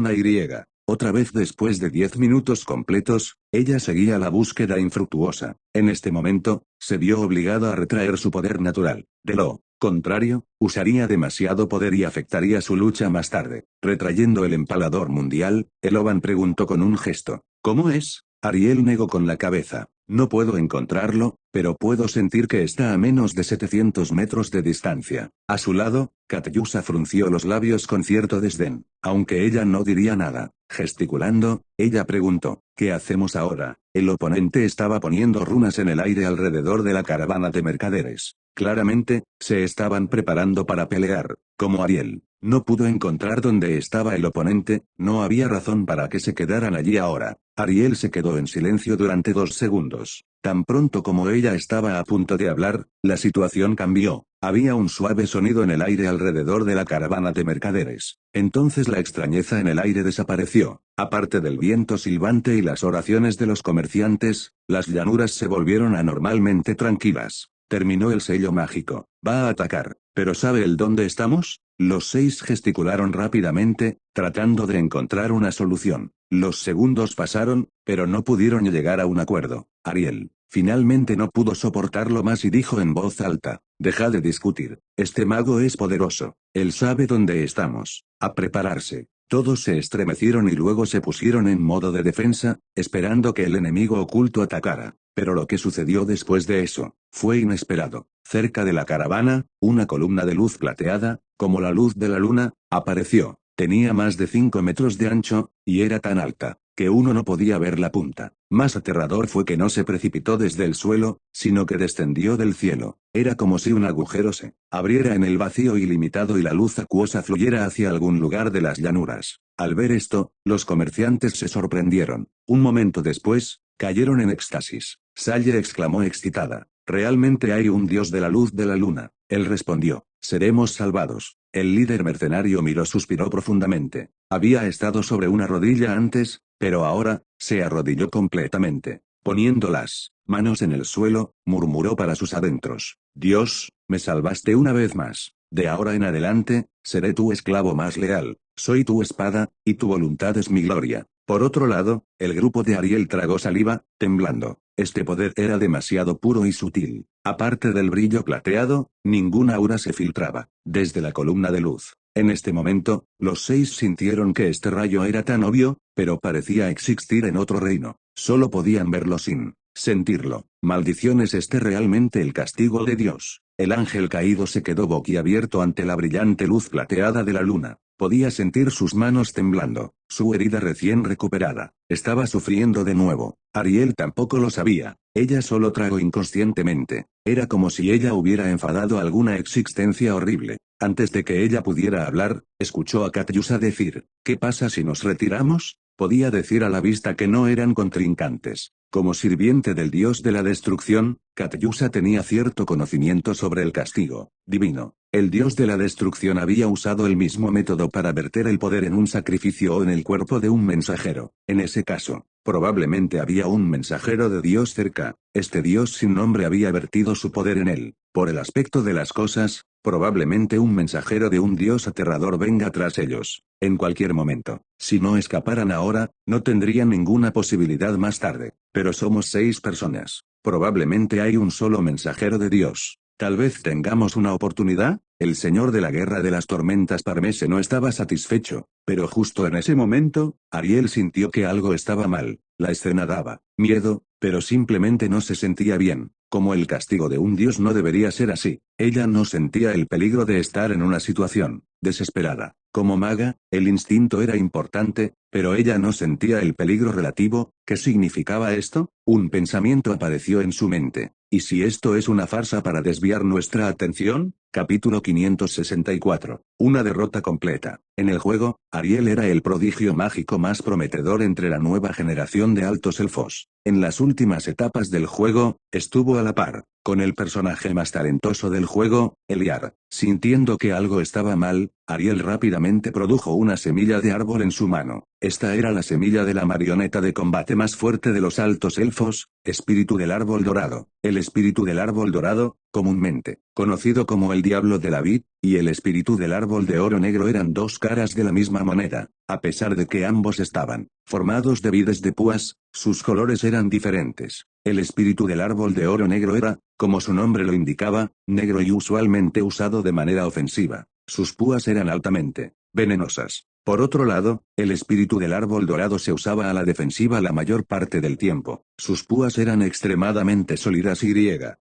Otra vez después de 10 minutos completos, ella seguía la búsqueda infructuosa. En este momento, se vio obligado a retraer su poder natural. De lo contrario, usaría demasiado poder y afectaría su lucha más tarde. Retrayendo el empalador mundial, Eloban preguntó con un gesto. ¿Cómo es? Ariel negó con la cabeza. No puedo encontrarlo, pero puedo sentir que está a menos de 700 metros de distancia. A su lado, Katyusa frunció los labios con cierto desdén, aunque ella no diría nada. Gesticulando, ella preguntó, ¿qué hacemos ahora? El oponente estaba poniendo runas en el aire alrededor de la caravana de mercaderes. Claramente, se estaban preparando para pelear. Como Ariel no pudo encontrar dónde estaba el oponente, no había razón para que se quedaran allí ahora. Ariel se quedó en silencio durante 2 segundos. Tan pronto como ella estaba a punto de hablar, la situación cambió. Había un suave sonido en el aire alrededor de la caravana de mercaderes. Entonces la extrañeza en el aire desapareció. Aparte del viento silbante y las oraciones de los comerciantes, las llanuras se volvieron anormalmente tranquilas. Terminó el sello mágico. Va a atacar. ¿Pero sabe el dónde estamos? Los 6 gesticularon rápidamente, tratando de encontrar una solución. Los segundos pasaron, pero no pudieron llegar a un acuerdo. Ariel finalmente no pudo soportarlo más y dijo en voz alta, deja de discutir. Este mago es poderoso. Él sabe dónde estamos. A prepararse. Todos se estremecieron y luego se pusieron en modo de defensa, esperando que el enemigo oculto atacara. Pero lo que sucedió después de eso fue inesperado. Cerca de la caravana, una columna de luz plateada, como la luz de la luna, apareció. Tenía más de 5 metros de ancho, y era tan alta que uno no podía ver la punta. Más aterrador fue que no se precipitó desde el suelo, sino que descendió del cielo. Era como si un agujero se abriera en el vacío ilimitado y la luz acuosa fluyera hacia algún lugar de las llanuras. Al ver esto, los comerciantes se sorprendieron. Un momento después, cayeron en éxtasis. Salle exclamó excitada. ¿Realmente hay un dios de la luz de la luna? Él respondió. Seremos salvados. El líder mercenario suspiró profundamente. Había estado sobre una rodilla antes, pero ahora, se arrodilló completamente. Poniendo las manos en el suelo, murmuró para sus adentros. Dios, me salvaste una vez más. De ahora en adelante, seré tu esclavo más leal. Soy tu espada, y tu voluntad es mi gloria. Por otro lado, el grupo de Ariel tragó saliva, temblando. Este poder era demasiado puro y sutil. Aparte del brillo plateado, ninguna aura se filtraba desde la columna de luz. En este momento, los 6 sintieron que este rayo era tan obvio, pero parecía existir en otro reino. Solo podían verlo sin sentirlo. Maldición, ¿es este realmente el castigo de Dios? El ángel caído se quedó boquiabierto ante la brillante luz plateada de la luna. Podía sentir sus manos temblando. Su herida recién recuperada estaba sufriendo de nuevo. Ariel tampoco lo sabía. Ella solo tragó inconscientemente. Era como si ella hubiera enfadado alguna existencia horrible. Antes de que ella pudiera hablar, escuchó a Katyusa decir, ¿qué pasa si nos retiramos? Podía decir a la vista que no eran contrincantes. Como sirviente del dios de la destrucción, Katyusa tenía cierto conocimiento sobre el castigo divino. El dios de la destrucción había usado el mismo método para verter el poder en un sacrificio o en el cuerpo de un mensajero. En ese caso, probablemente había un mensajero de Dios cerca. Este dios sin nombre había vertido su poder en él. Por el aspecto de las cosas, probablemente un mensajero de un dios aterrador venga tras ellos. En cualquier momento. Si no escaparan ahora, no tendrían ninguna posibilidad más tarde. Pero somos 6 personas. Probablemente hay un solo mensajero de Dios. Tal vez tengamos una oportunidad. El señor de la guerra de las tormentas Parmese no estaba satisfecho, pero justo en ese momento, Ariel sintió que algo estaba mal. La escena daba miedo, pero simplemente no se sentía bien. Como el castigo de un dios no debería ser así. Ella no sentía el peligro de estar en una situación desesperada. Como maga, el instinto era importante, pero ella no sentía el peligro relativo. ¿Qué significaba esto? Un pensamiento apareció en su mente. ¿Y si esto es una farsa para desviar nuestra atención? Capítulo 564. Una derrota completa. En el juego, Ariel era el prodigio mágico más prometedor entre la nueva generación de altos elfos. En las últimas etapas del juego, estuvo a la par con el personaje más talentoso del juego, Eliar. Sintiendo que algo estaba mal, Ariel rápidamente produjo una semilla de árbol en su mano. Esta era la semilla de la marioneta de combate más fuerte de los altos elfos, espíritu del árbol dorado. El espíritu del árbol dorado, comúnmente conocido como el diablo de la vid, y el espíritu del árbol de oro negro eran dos caras de la misma moneda. A pesar de que ambos estaban formados de vides de púas, sus colores eran diferentes. El espíritu del árbol de oro negro era, como su nombre lo indicaba, negro y usualmente usado de manera ofensiva. Sus púas eran altamente venenosas. Por otro lado, el espíritu del árbol dorado se usaba a la defensiva la mayor parte del tiempo. Sus púas eran extremadamente sólidas y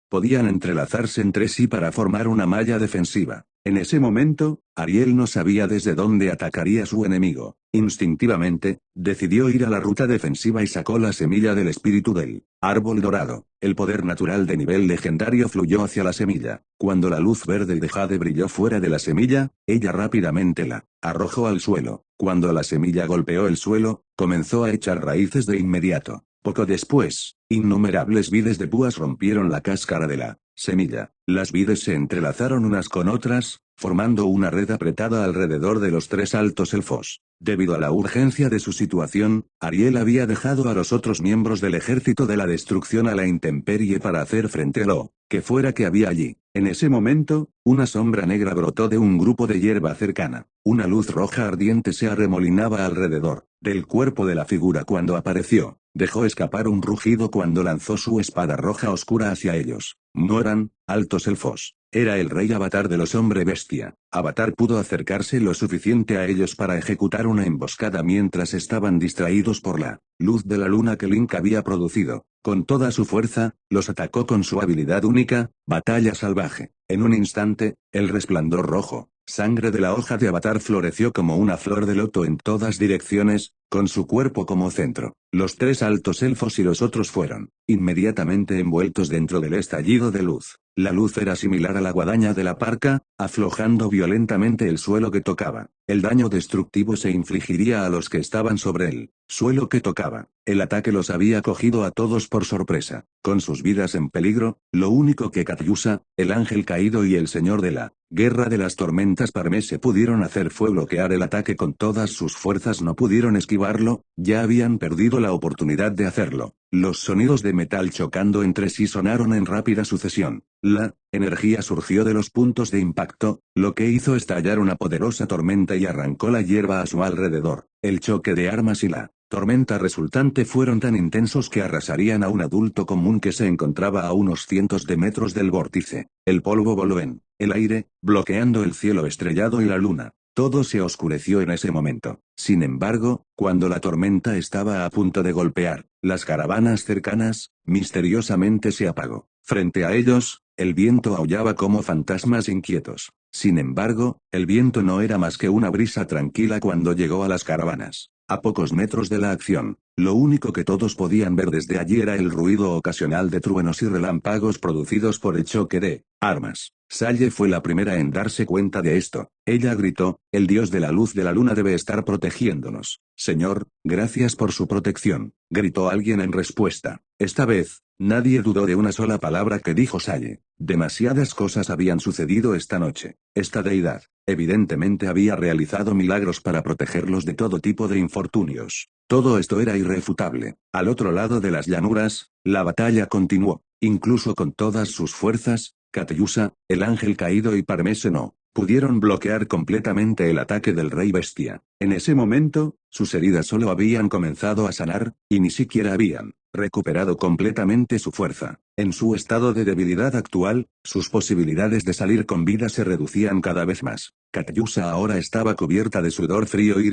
podían entrelazarse entre sí para formar una malla defensiva. En ese momento, Ariel no sabía desde dónde atacaría a su enemigo. Instintivamente, decidió ir a la ruta defensiva y sacó la semilla del espíritu del árbol dorado. El poder natural de nivel legendario fluyó hacia la semilla. Cuando la luz verde de Jade brilló fuera de la semilla, ella rápidamente la arrojó al suelo. Cuando la semilla golpeó el suelo, comenzó a echar raíces de inmediato. Poco después, innumerables vides de púas rompieron la cáscara de la semilla. Las vides se entrelazaron unas con otras, formando una red apretada alrededor de los tres altos elfos. Debido a la urgencia de su situación, Ariel había dejado a los otros miembros del ejército de la destrucción a la intemperie para hacer frente a lo que fuera que había allí. En ese momento, una sombra negra brotó de un grupo de hierba cercana. Una luz roja ardiente se arremolinaba alrededor del cuerpo de la figura cuando apareció. Dejó escapar un rugido cuando lanzó su espada roja oscura hacia ellos. No eran altos elfos. Era el rey Avatar de los hombre bestia. Avatar pudo acercarse lo suficiente a ellos para ejecutar una emboscada mientras estaban distraídos por la luz de la luna que Link había producido. Con toda su fuerza, los atacó con su habilidad única, Batalla Salvaje. En un instante, el resplandor rojo, sangre de la hoja de Avatar floreció como una flor de loto en todas direcciones, con su cuerpo como centro. Los tres altos elfos y los otros fueron inmediatamente envueltos dentro del estallido de luz. La luz era similar a la guadaña de la parca, aflojando violentamente el suelo que tocaba. El daño destructivo se infligiría a los que estaban sobre el suelo que tocaba. El ataque los había cogido a todos por sorpresa. Con sus vidas en peligro, lo único que Katyusa, el ángel caído y el señor de la guerra de las tormentas Parmese pudieron hacer fue bloquear el ataque con todas sus fuerzas. No pudieron esquivarlo, ya habían perdido la oportunidad de hacerlo. Los sonidos de metal chocando entre sí sonaron en rápida sucesión. La energía surgió de los puntos de impacto, lo que hizo estallar una poderosa tormenta y arrancó la hierba a su alrededor. El choque de armas y la tormenta resultante fueron tan intensos que arrasarían a un adulto común que se encontraba a unos cientos de metros del vórtice. El polvo voló en el aire, bloqueando el cielo estrellado y la luna. Todo se oscureció en ese momento. Sin embargo, cuando la tormenta estaba a punto de golpear las caravanas cercanas, misteriosamente se apagó. Frente a ellos, el viento aullaba como fantasmas inquietos. Sin embargo, el viento no era más que una brisa tranquila cuando llegó a las caravanas. A pocos metros de la acción, lo único que todos podían ver desde allí era el ruido ocasional de truenos y relámpagos producidos por el choque de armas. Salle fue la primera en darse cuenta de esto. Ella gritó, el dios de la luz de la luna debe estar protegiéndonos. Señor, gracias por su protección, gritó alguien en respuesta. Esta vez, nadie dudó de una sola palabra que dijo Salle. Demasiadas cosas habían sucedido esta noche. Esta deidad, evidentemente había realizado milagros para protegerlos de todo tipo de infortunios. Todo esto era irrefutable. Al otro lado de las llanuras, la batalla continuó. Incluso con todas sus fuerzas, Katyusa, el ángel caído y Parmese no pudieron bloquear completamente el ataque del rey bestia. En ese momento, sus heridas solo habían comenzado a sanar, y ni siquiera habían recuperado completamente su fuerza. En su estado de debilidad actual, sus posibilidades de salir con vida se reducían cada vez más. Katyusa ahora estaba cubierta de sudor frío y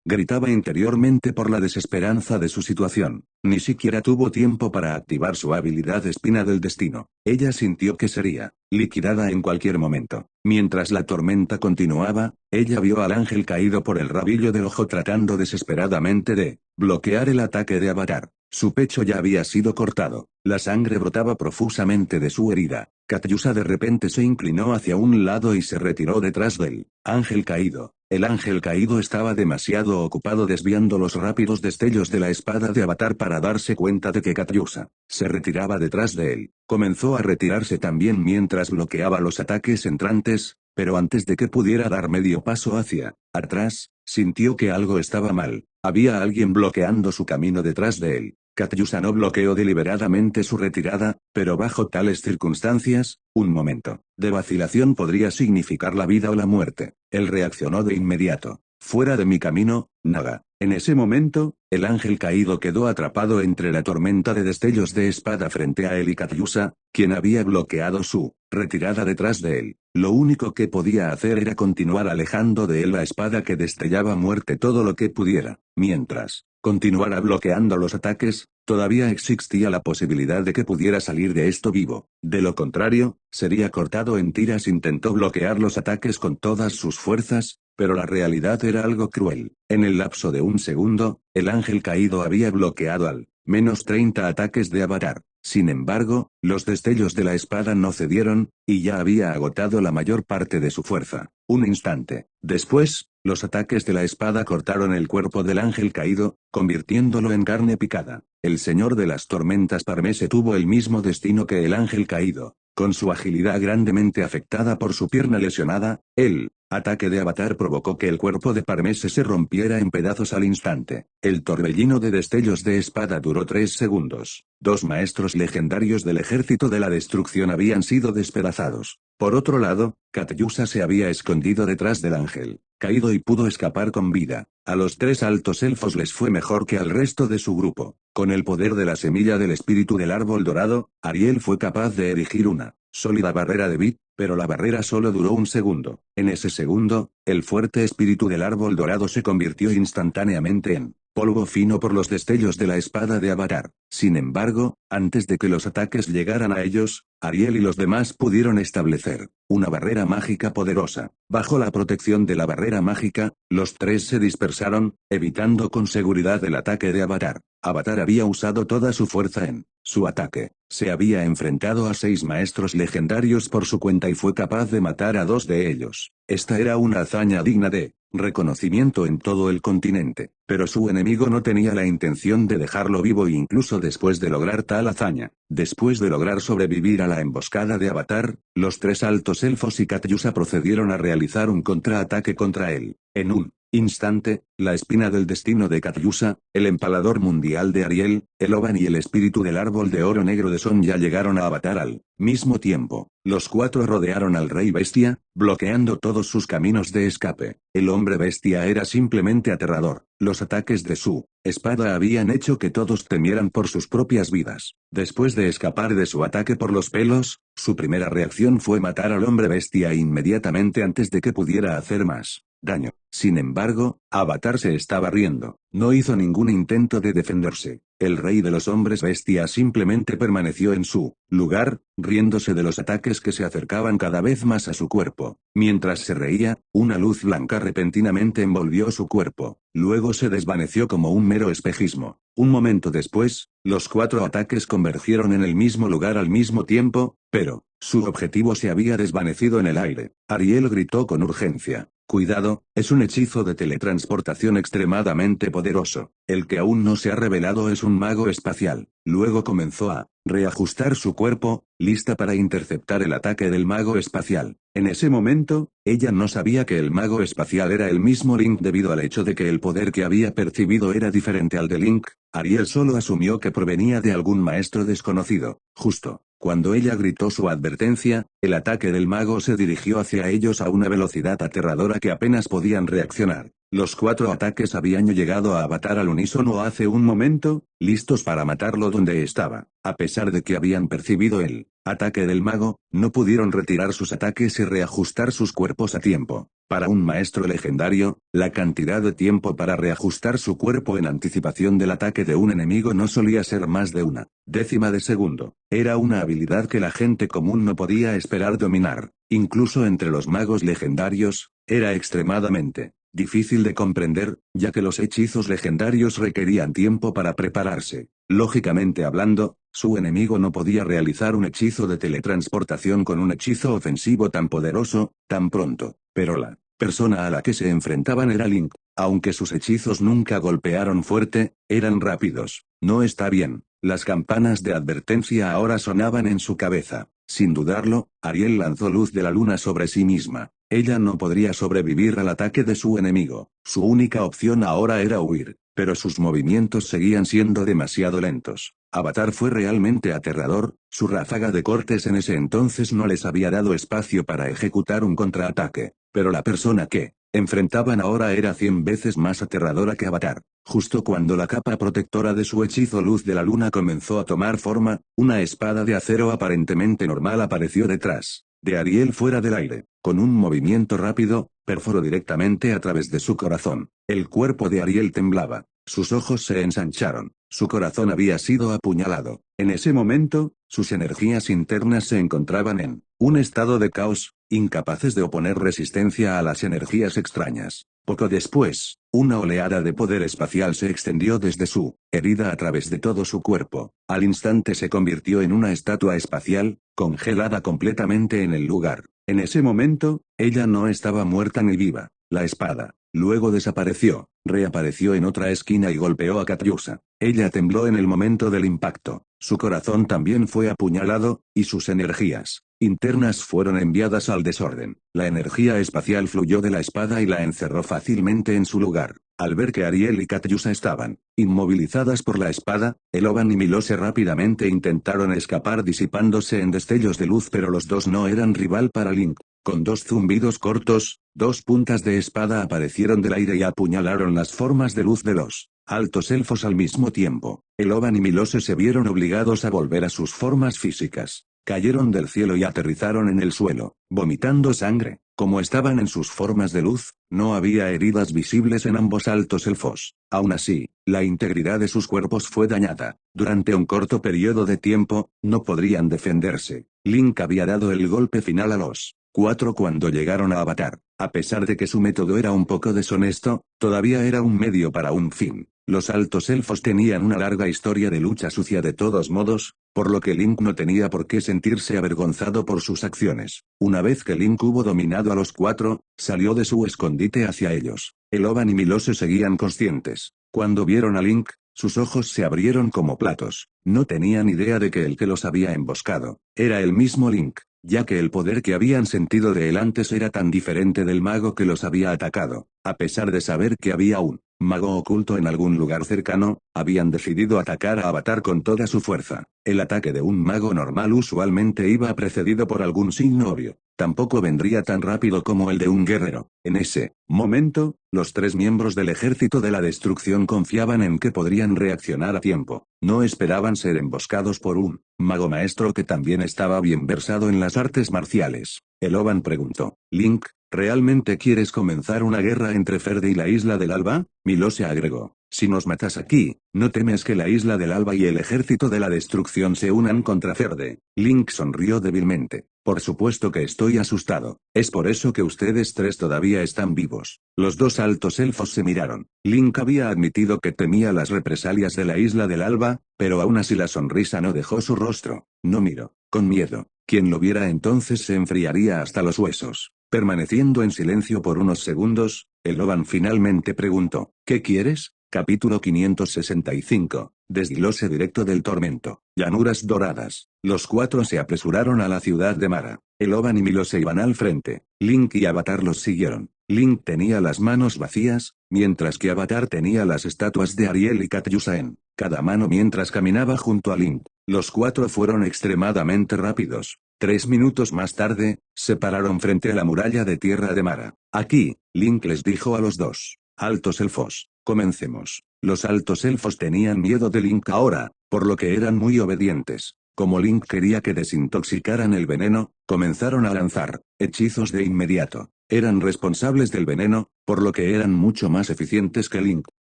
gritaba interiormente por la desesperanza de su situación. Ni siquiera tuvo tiempo para activar su habilidad espina del destino. Ella sintió que sería liquidada en cualquier momento. Mientras la tormenta continuaba, ella vio al ángel caído por el rabillo del ojo tratando desesperadamente de bloquear el ataque de Avatar. Su pecho ya había sido cortado. La sangre brotaba profusamente de su herida. Katyusha de repente se inclinó hacia un lado y se retiró detrás del ángel caído. El ángel caído estaba demasiado ocupado desviando los rápidos destellos de la espada de Avatar para darse cuenta de que Katyusha se retiraba detrás de él. Comenzó a retirarse también mientras bloqueaba los ataques entrantes, pero antes de que pudiera dar medio paso hacia atrás, sintió que algo estaba mal. Había alguien bloqueando su camino detrás de él. Katyusha no bloqueó deliberadamente su retirada, pero bajo tales circunstancias, un momento de vacilación podría significar la vida o la muerte. Él reaccionó de inmediato. Fuera de mi camino, Naga. En ese momento, el ángel caído quedó atrapado entre la tormenta de destellos de espada frente a él y Katyusha, quien había bloqueado su retirada detrás de él. Lo único que podía hacer era continuar alejando de él la espada que destellaba muerte todo lo que pudiera. Mientras continuara bloqueando los ataques, todavía existía la posibilidad de que pudiera salir de esto vivo. De lo contrario, sería cortado en tiras. Intentó bloquear los ataques con todas sus fuerzas, pero la realidad era algo cruel. En el lapso de un segundo, el ángel caído había bloqueado al menos 30 ataques de Avatar. Sin embargo, los destellos de la espada no cedieron, y ya había agotado la mayor parte de su fuerza. Un instante después, los ataques de la espada cortaron el cuerpo del ángel caído, convirtiéndolo en carne picada. El señor de las tormentas Parmese tuvo el mismo destino que el ángel caído. Con su agilidad grandemente afectada por su pierna lesionada, el ataque de Avatar provocó que el cuerpo de Parmese se rompiera en pedazos al instante. El torbellino de destellos de espada duró 3 segundos. 2 maestros legendarios del ejército de la destrucción habían sido despedazados. Por otro lado, Katyusha se había escondido detrás del ángel caído y pudo escapar con vida. A los 3 altos elfos les fue mejor que al resto de su grupo. Con el poder de la semilla del espíritu del árbol dorado, Ariel fue capaz de erigir una sólida barrera de Bit, pero la barrera solo duró un segundo. En ese segundo, el fuerte espíritu del árbol dorado se convirtió instantáneamente en polvo fino por los destellos de la espada de Avatar. Sin embargo, antes de que los ataques llegaran a ellos, Ariel y los demás pudieron establecer una barrera mágica poderosa. Bajo la protección de la barrera mágica, los 3 se dispersaron, evitando con seguridad el ataque de Avatar. Avatar había usado toda su fuerza en su ataque. Se había enfrentado a 6 maestros legendarios por su cuenta y fue capaz de matar a 2 de ellos. Esta era una hazaña digna de reconocimiento en todo el continente, pero su enemigo no tenía la intención de dejarlo vivo incluso después de lograr tal hazaña. Después de lograr sobrevivir a la emboscada de Avatar, los 3 altos elfos y Katyusha procedieron a realizar un contraataque contra él. En un instante, la espina del destino de Katyusha, el empalador mundial de Ariel, el Oban y el espíritu del árbol de oro negro de Son ya llegaron a Avatar al mismo tiempo. Los 4 rodearon al rey bestia, bloqueando todos sus caminos de escape. El hombre bestia era simplemente aterrador. Los ataques de su espada habían hecho que todos temieran por sus propias vidas. Después de escapar de su ataque por los pelos, su primera reacción fue matar al hombre bestia inmediatamente antes de que pudiera hacer más daño. Sin embargo, Avatar se estaba riendo. No hizo ningún intento de defenderse. El rey de los hombres bestia simplemente permaneció en su lugar, riéndose de los ataques que se acercaban cada vez más a su cuerpo. Mientras se reía, una luz blanca repentinamente envolvió su cuerpo. Luego se desvaneció como un mero espejismo. Un momento después, los 4 ataques convergieron en el mismo lugar al mismo tiempo, pero su objetivo se había desvanecido en el aire. Ariel gritó con urgencia. Cuidado, es un hechizo de teletransportación extremadamente poderoso. El que aún no se ha revelado es un mago espacial. Luego comenzó a reajustar su cuerpo, lista para interceptar el ataque del mago espacial. En ese momento, ella no sabía que el mago espacial era el mismo Link debido al hecho de que el poder que había percibido era diferente al de Link. Ariel solo asumió que provenía de algún maestro desconocido. Justo cuando ella gritó su advertencia, el ataque del mago se dirigió hacia ellos a una velocidad aterradora que apenas podían reaccionar. Los 4 ataques habían llegado a Avatar al unísono hace un momento, listos para matarlo donde estaba. A pesar de que habían percibido el ataque del mago, no pudieron retirar sus ataques y reajustar sus cuerpos a tiempo. Para un maestro legendario, la cantidad de tiempo para reajustar su cuerpo en anticipación del ataque de un enemigo no solía ser más de una décima de segundo. Era una habilidad que la gente común no podía esperar dominar. Incluso entre los magos legendarios, era extremadamente difícil de comprender, ya que los hechizos legendarios requerían tiempo para prepararse. Lógicamente hablando, su enemigo no podía realizar un hechizo de teletransportación con un hechizo ofensivo tan poderoso, tan pronto. Pero la persona a la que se enfrentaban era Link. Aunque sus hechizos nunca golpearon fuerte, eran rápidos. No está bien. Las campanas de advertencia ahora sonaban en su cabeza. Sin dudarlo, Ariel lanzó luz de la luna sobre sí misma. Ella no podría sobrevivir al ataque de su enemigo. Su única opción ahora era huir, pero sus movimientos seguían siendo demasiado lentos. Avatar fue realmente aterrador, su ráfaga de cortes en ese entonces no les había dado espacio para ejecutar un contraataque, pero la persona que enfrentaban ahora era 100 veces más aterradora que Avatar. Justo cuando la capa protectora de su hechizo Luz de la Luna comenzó a tomar forma, una espada de acero aparentemente normal apareció detrás de Ariel fuera del aire. Con un movimiento rápido, perforó directamente a través de su corazón. El cuerpo de Ariel temblaba. Sus ojos se ensancharon. Su corazón había sido apuñalado. En ese momento, sus energías internas se encontraban en un estado de caos, incapaces de oponer resistencia a las energías extrañas. Poco después, una oleada de poder espacial se extendió desde su herida a través de todo su cuerpo. Al instante se convirtió en una estatua espacial, congelada completamente en el lugar. En ese momento, ella no estaba muerta ni viva. La espada luego desapareció, reapareció en otra esquina y golpeó a Katyusha. Ella tembló en el momento del impacto. Su corazón también fue apuñalado, y sus energías internas fueron enviadas al desorden. La energía espacial fluyó de la espada y la encerró fácilmente en su lugar. Al ver que Ariel y Katyusha estaban inmovilizadas por la espada, Eloban y Milose rápidamente intentaron escapar disipándose en destellos de luz, pero los dos no eran rival para Link. Con dos zumbidos cortos, dos puntas de espada aparecieron del aire y apuñalaron las formas de luz de los altos elfos al mismo tiempo. Eloban y Milose se vieron obligados a volver a sus formas físicas. Cayeron del cielo y aterrizaron en el suelo, vomitando sangre. Como estaban en sus formas de luz, no había heridas visibles en ambos altos elfos. Aún así, la integridad de sus cuerpos fue dañada. Durante un corto periodo de tiempo, no podrían defenderse. Link había dado el golpe final a los 4 cuando llegaron a Avatar. A pesar de que su método era un poco deshonesto, todavía era un medio para un fin. Los altos elfos tenían una larga historia de lucha sucia de todos modos, por lo que Link no tenía por qué sentirse avergonzado por sus acciones. Una vez que Link hubo dominado a los 4, salió de su escondite hacia ellos. Eloban y Milose seguían conscientes. Cuando vieron a Link, sus ojos se abrieron como platos. No tenían idea de que el que los había emboscado era el mismo Link, ya que el poder que habían sentido de él antes era tan diferente del mago que los había atacado. A pesar de saber que había un mago oculto en algún lugar cercano, habían decidido atacar a Avatar con toda su fuerza. El ataque de un mago normal usualmente iba precedido por algún signo obvio. Tampoco vendría tan rápido como el de un guerrero. En ese momento, los 3 miembros del ejército de la destrucción confiaban en que podrían reaccionar a tiempo. No esperaban ser emboscados por un mago maestro que también estaba bien versado en las artes marciales. Eloban preguntó: Link, ¿realmente quieres comenzar una guerra entre Ferde y la Isla del Alba? Milose agregó: si nos matas aquí, ¿no temes que la Isla del Alba y el ejército de la destrucción se unan contra Ferde? Link sonrió débilmente. Por supuesto que estoy asustado. Es por eso que ustedes 3 todavía están vivos. Los 2 altos elfos se miraron. Link había admitido que temía las represalias de la Isla del Alba, pero aún así la sonrisa no dejó su rostro. No miró con miedo. Quien lo viera entonces se enfriaría hasta los huesos. Permaneciendo en silencio por unos segundos, Eloban finalmente preguntó: ¿qué quieres? Capítulo 565. Desglose directo del tormento. Llanuras doradas. Los 4 se apresuraron a la ciudad de Mara. Eloban y Milose iban al frente. Link y Avatar los siguieron. Link tenía las manos vacías, mientras que Avatar tenía las estatuas de Ariel y Katyusha en cada mano mientras caminaba junto a Link. Los 4 fueron extremadamente rápidos. 3 minutos más tarde, se pararon frente a la muralla de tierra de Mara. Aquí, Link les dijo a los 2 altos elfos: comencemos. Los altos elfos tenían miedo de Link ahora, por lo que eran muy obedientes. Como Link quería que desintoxicaran el veneno, comenzaron a lanzar hechizos de inmediato. Eran responsables del veneno, por lo que eran mucho más eficientes que Link.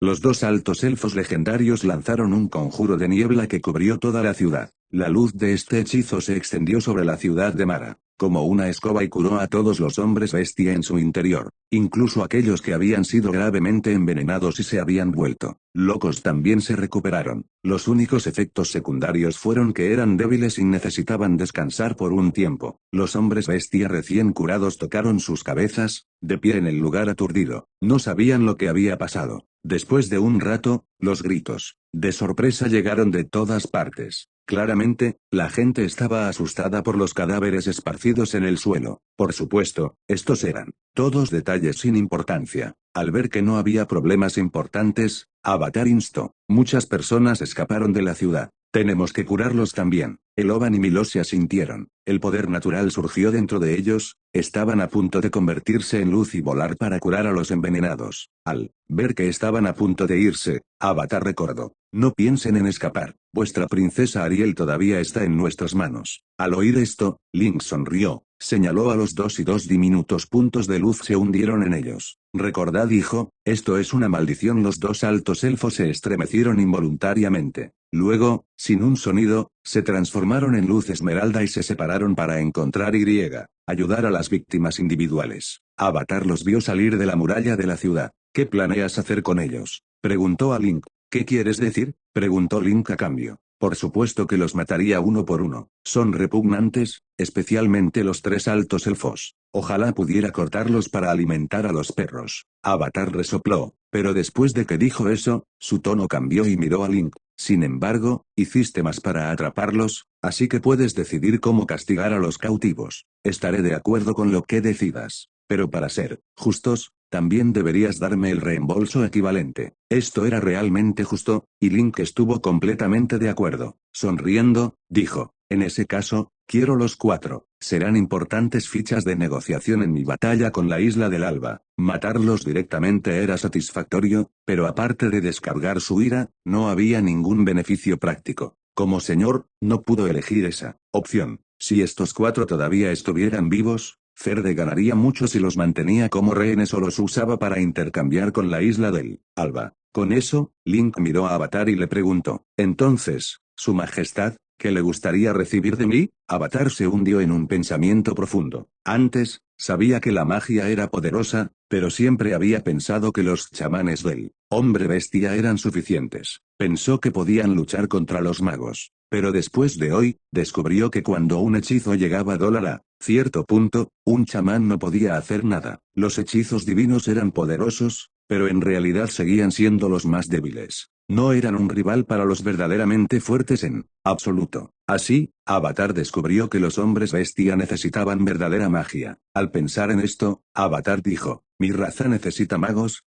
Los 2 altos elfos legendarios lanzaron un conjuro de niebla que cubrió toda la ciudad. La luz de este hechizo se extendió sobre la ciudad de Mara. como una escoba y curó a todos los hombres bestia en su interior, incluso aquellos que habían sido gravemente envenenados y se habían vuelto locos también se recuperaron. Los únicos efectos secundarios fueron que eran débiles y necesitaban descansar por un tiempo. Los hombres bestia recién curados tocaron sus cabezas, de pie en el lugar aturdido. No sabían lo que había pasado. Después de un rato, los gritos de sorpresa llegaron de todas partes. Claramente, la gente estaba asustada por los cadáveres esparcidos en el suelo. Por supuesto, estos eran todos detalles sin importancia. Al ver que no había problemas importantes, Avatar instó. Muchas personas escaparon de la ciudad. Tenemos que curarlos también. Eloban y Milo se asintieron. El poder natural surgió dentro de ellos, estaban a punto de convertirse en luz y volar para curar a los envenenados. Al ver que estaban a punto de irse, Avatar recordó. No piensen en escapar. Vuestra princesa Ariel todavía está en nuestras manos. Al oír esto, Link sonrió, señaló a los dos y dos diminutos puntos de luz se hundieron en ellos. Recordad, hijo, esto es una maldición. Los dos altos elfos se estremecieron involuntariamente. Luego, sin un sonido, se transformaron en luz esmeralda y se separaron para encontrar y ayudar a las víctimas individuales. Avatar los vio salir de la muralla de la ciudad. ¿Qué planeas hacer con ellos?, preguntó a Link. ¿Qué quieres decir?, preguntó Link a cambio. Por supuesto que los mataría uno por uno. Son repugnantes, especialmente los tres altos elfos. Ojalá pudiera cortarlos para alimentar a los perros. Avatar resopló, pero después de que dijo eso, su tono cambió y miró a Link. Sin embargo, hiciste más para atraparlos, así que puedes decidir cómo castigar a los cautivos. Estaré de acuerdo con lo que decidas. Pero para ser justos, también deberías darme el reembolso equivalente. Esto era realmente justo, y Link estuvo completamente de acuerdo. Sonriendo, dijo, en ese caso, quiero los 4. Serán importantes fichas de negociación en mi batalla con la Isla del Alba. Matarlos directamente era satisfactorio, pero aparte de descargar su ira, no había ningún beneficio práctico. Como señor, no pudo elegir esa opción. Si estos 4 todavía estuvieran vivos, Ferde ganaría mucho si los mantenía como rehenes o los usaba para intercambiar con la Isla del Alba. Con eso, Link miró a Avatar y le preguntó, entonces, Su Majestad, ¿qué le gustaría recibir de mí? Avatar se hundió en un pensamiento profundo. Antes, sabía que la magia era poderosa, pero siempre había pensado que los chamanes del hombre bestia eran suficientes. Pensó que podían luchar contra los magos. Pero después de hoy, descubrió que cuando un hechizo llegaba a cierto punto, un chamán no podía hacer nada. Los hechizos divinos eran poderosos, pero en realidad seguían siendo los más débiles. No eran un rival para los verdaderamente fuertes en absoluto. Así, Avatar descubrió que los hombres bestia necesitaban verdadera magia. Al pensar en esto, Avatar dijo, mi raza necesita magos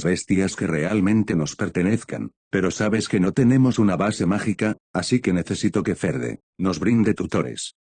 bestias que realmente nos pertenezcan. Pero sabes que no tenemos una base mágica, así que necesito que Ferde nos brinde tutores.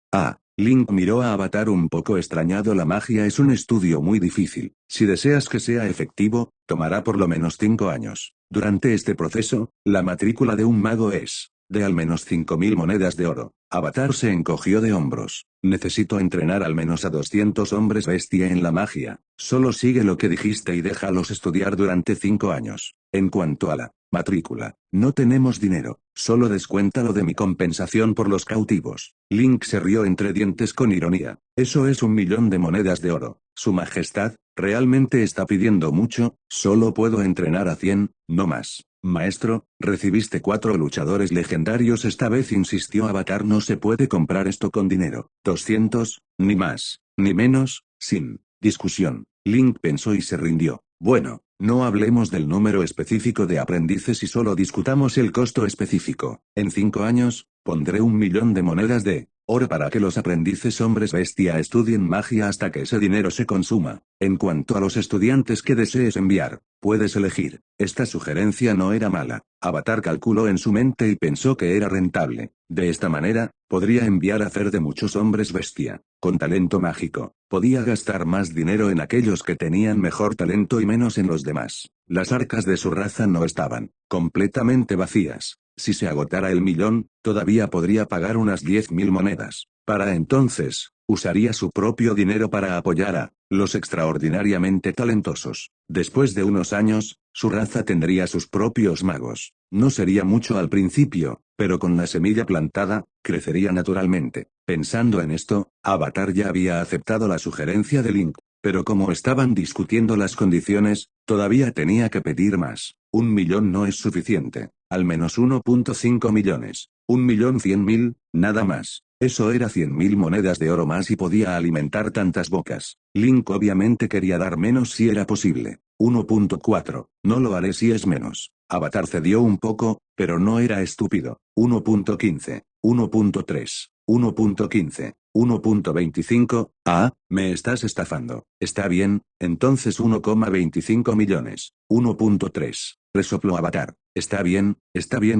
Link miró a Avatar un poco extrañado. La magia es un estudio muy difícil. Si deseas que sea efectivo, tomará por lo menos 5 años. Durante este proceso, la matrícula de un mago es de al menos 5.000 monedas de oro. Avatar se encogió de hombros. Necesito entrenar al menos a 200 hombres bestia en la magia. Solo sigue lo que dijiste y déjalos estudiar durante 5 años. En cuanto a la matrícula, no tenemos dinero, solo descuéntalo de mi compensación por los cautivos. Link se rió entre dientes con ironía. Eso es 1.000.000 de monedas de oro. Su Majestad, realmente está pidiendo mucho, solo puedo entrenar a 100, no más. Maestro, recibiste 4 luchadores legendarios esta vez, insistió Avatar. No se puede comprar esto con dinero. 200, ni más, ni menos, sin discusión. Link pensó y se rindió. Bueno, no hablemos del número específico de aprendices y solo discutamos el costo específico. En 5 años, pondré 1.000.000 de monedas de oro para que los aprendices hombres bestia estudien magia hasta que ese dinero se consuma. En cuanto a los estudiantes que desees enviar, puedes elegir. Esta sugerencia no era mala. Avatar calculó en su mente y pensó que era rentable. De esta manera, podría enviar a Ferde muchos hombres bestia con talento mágico. Podía gastar más dinero en aquellos que tenían mejor talento y menos en los demás. Las arcas de su raza no estaban completamente vacías. Si se agotara el 1.000.000, todavía podría pagar unas 10.000 monedas. Para entonces, usaría su propio dinero para apoyar a los extraordinariamente talentosos. Después de unos años, Su raza tendría sus propios magos. No sería mucho al principio, pero con la semilla plantada, crecería naturalmente. Pensando en esto, Avatar ya había aceptado la sugerencia de Link. Pero como estaban discutiendo las condiciones, todavía tenía que pedir más. 1 millón no es suficiente. Al menos 1,5 millones. 1.100.000, nada más. Eso era 100.000 monedas de oro más y podía alimentar tantas bocas. Link obviamente quería dar menos si era posible. 1,4. No lo haré si es menos. Avatar cedió un poco, pero no era estúpido. 1,15. 1,3. 1,15. 1,25. Ah, me estás estafando. Está bien, entonces 1,25 millones. 1,3. Resopló Avatar. Está bien,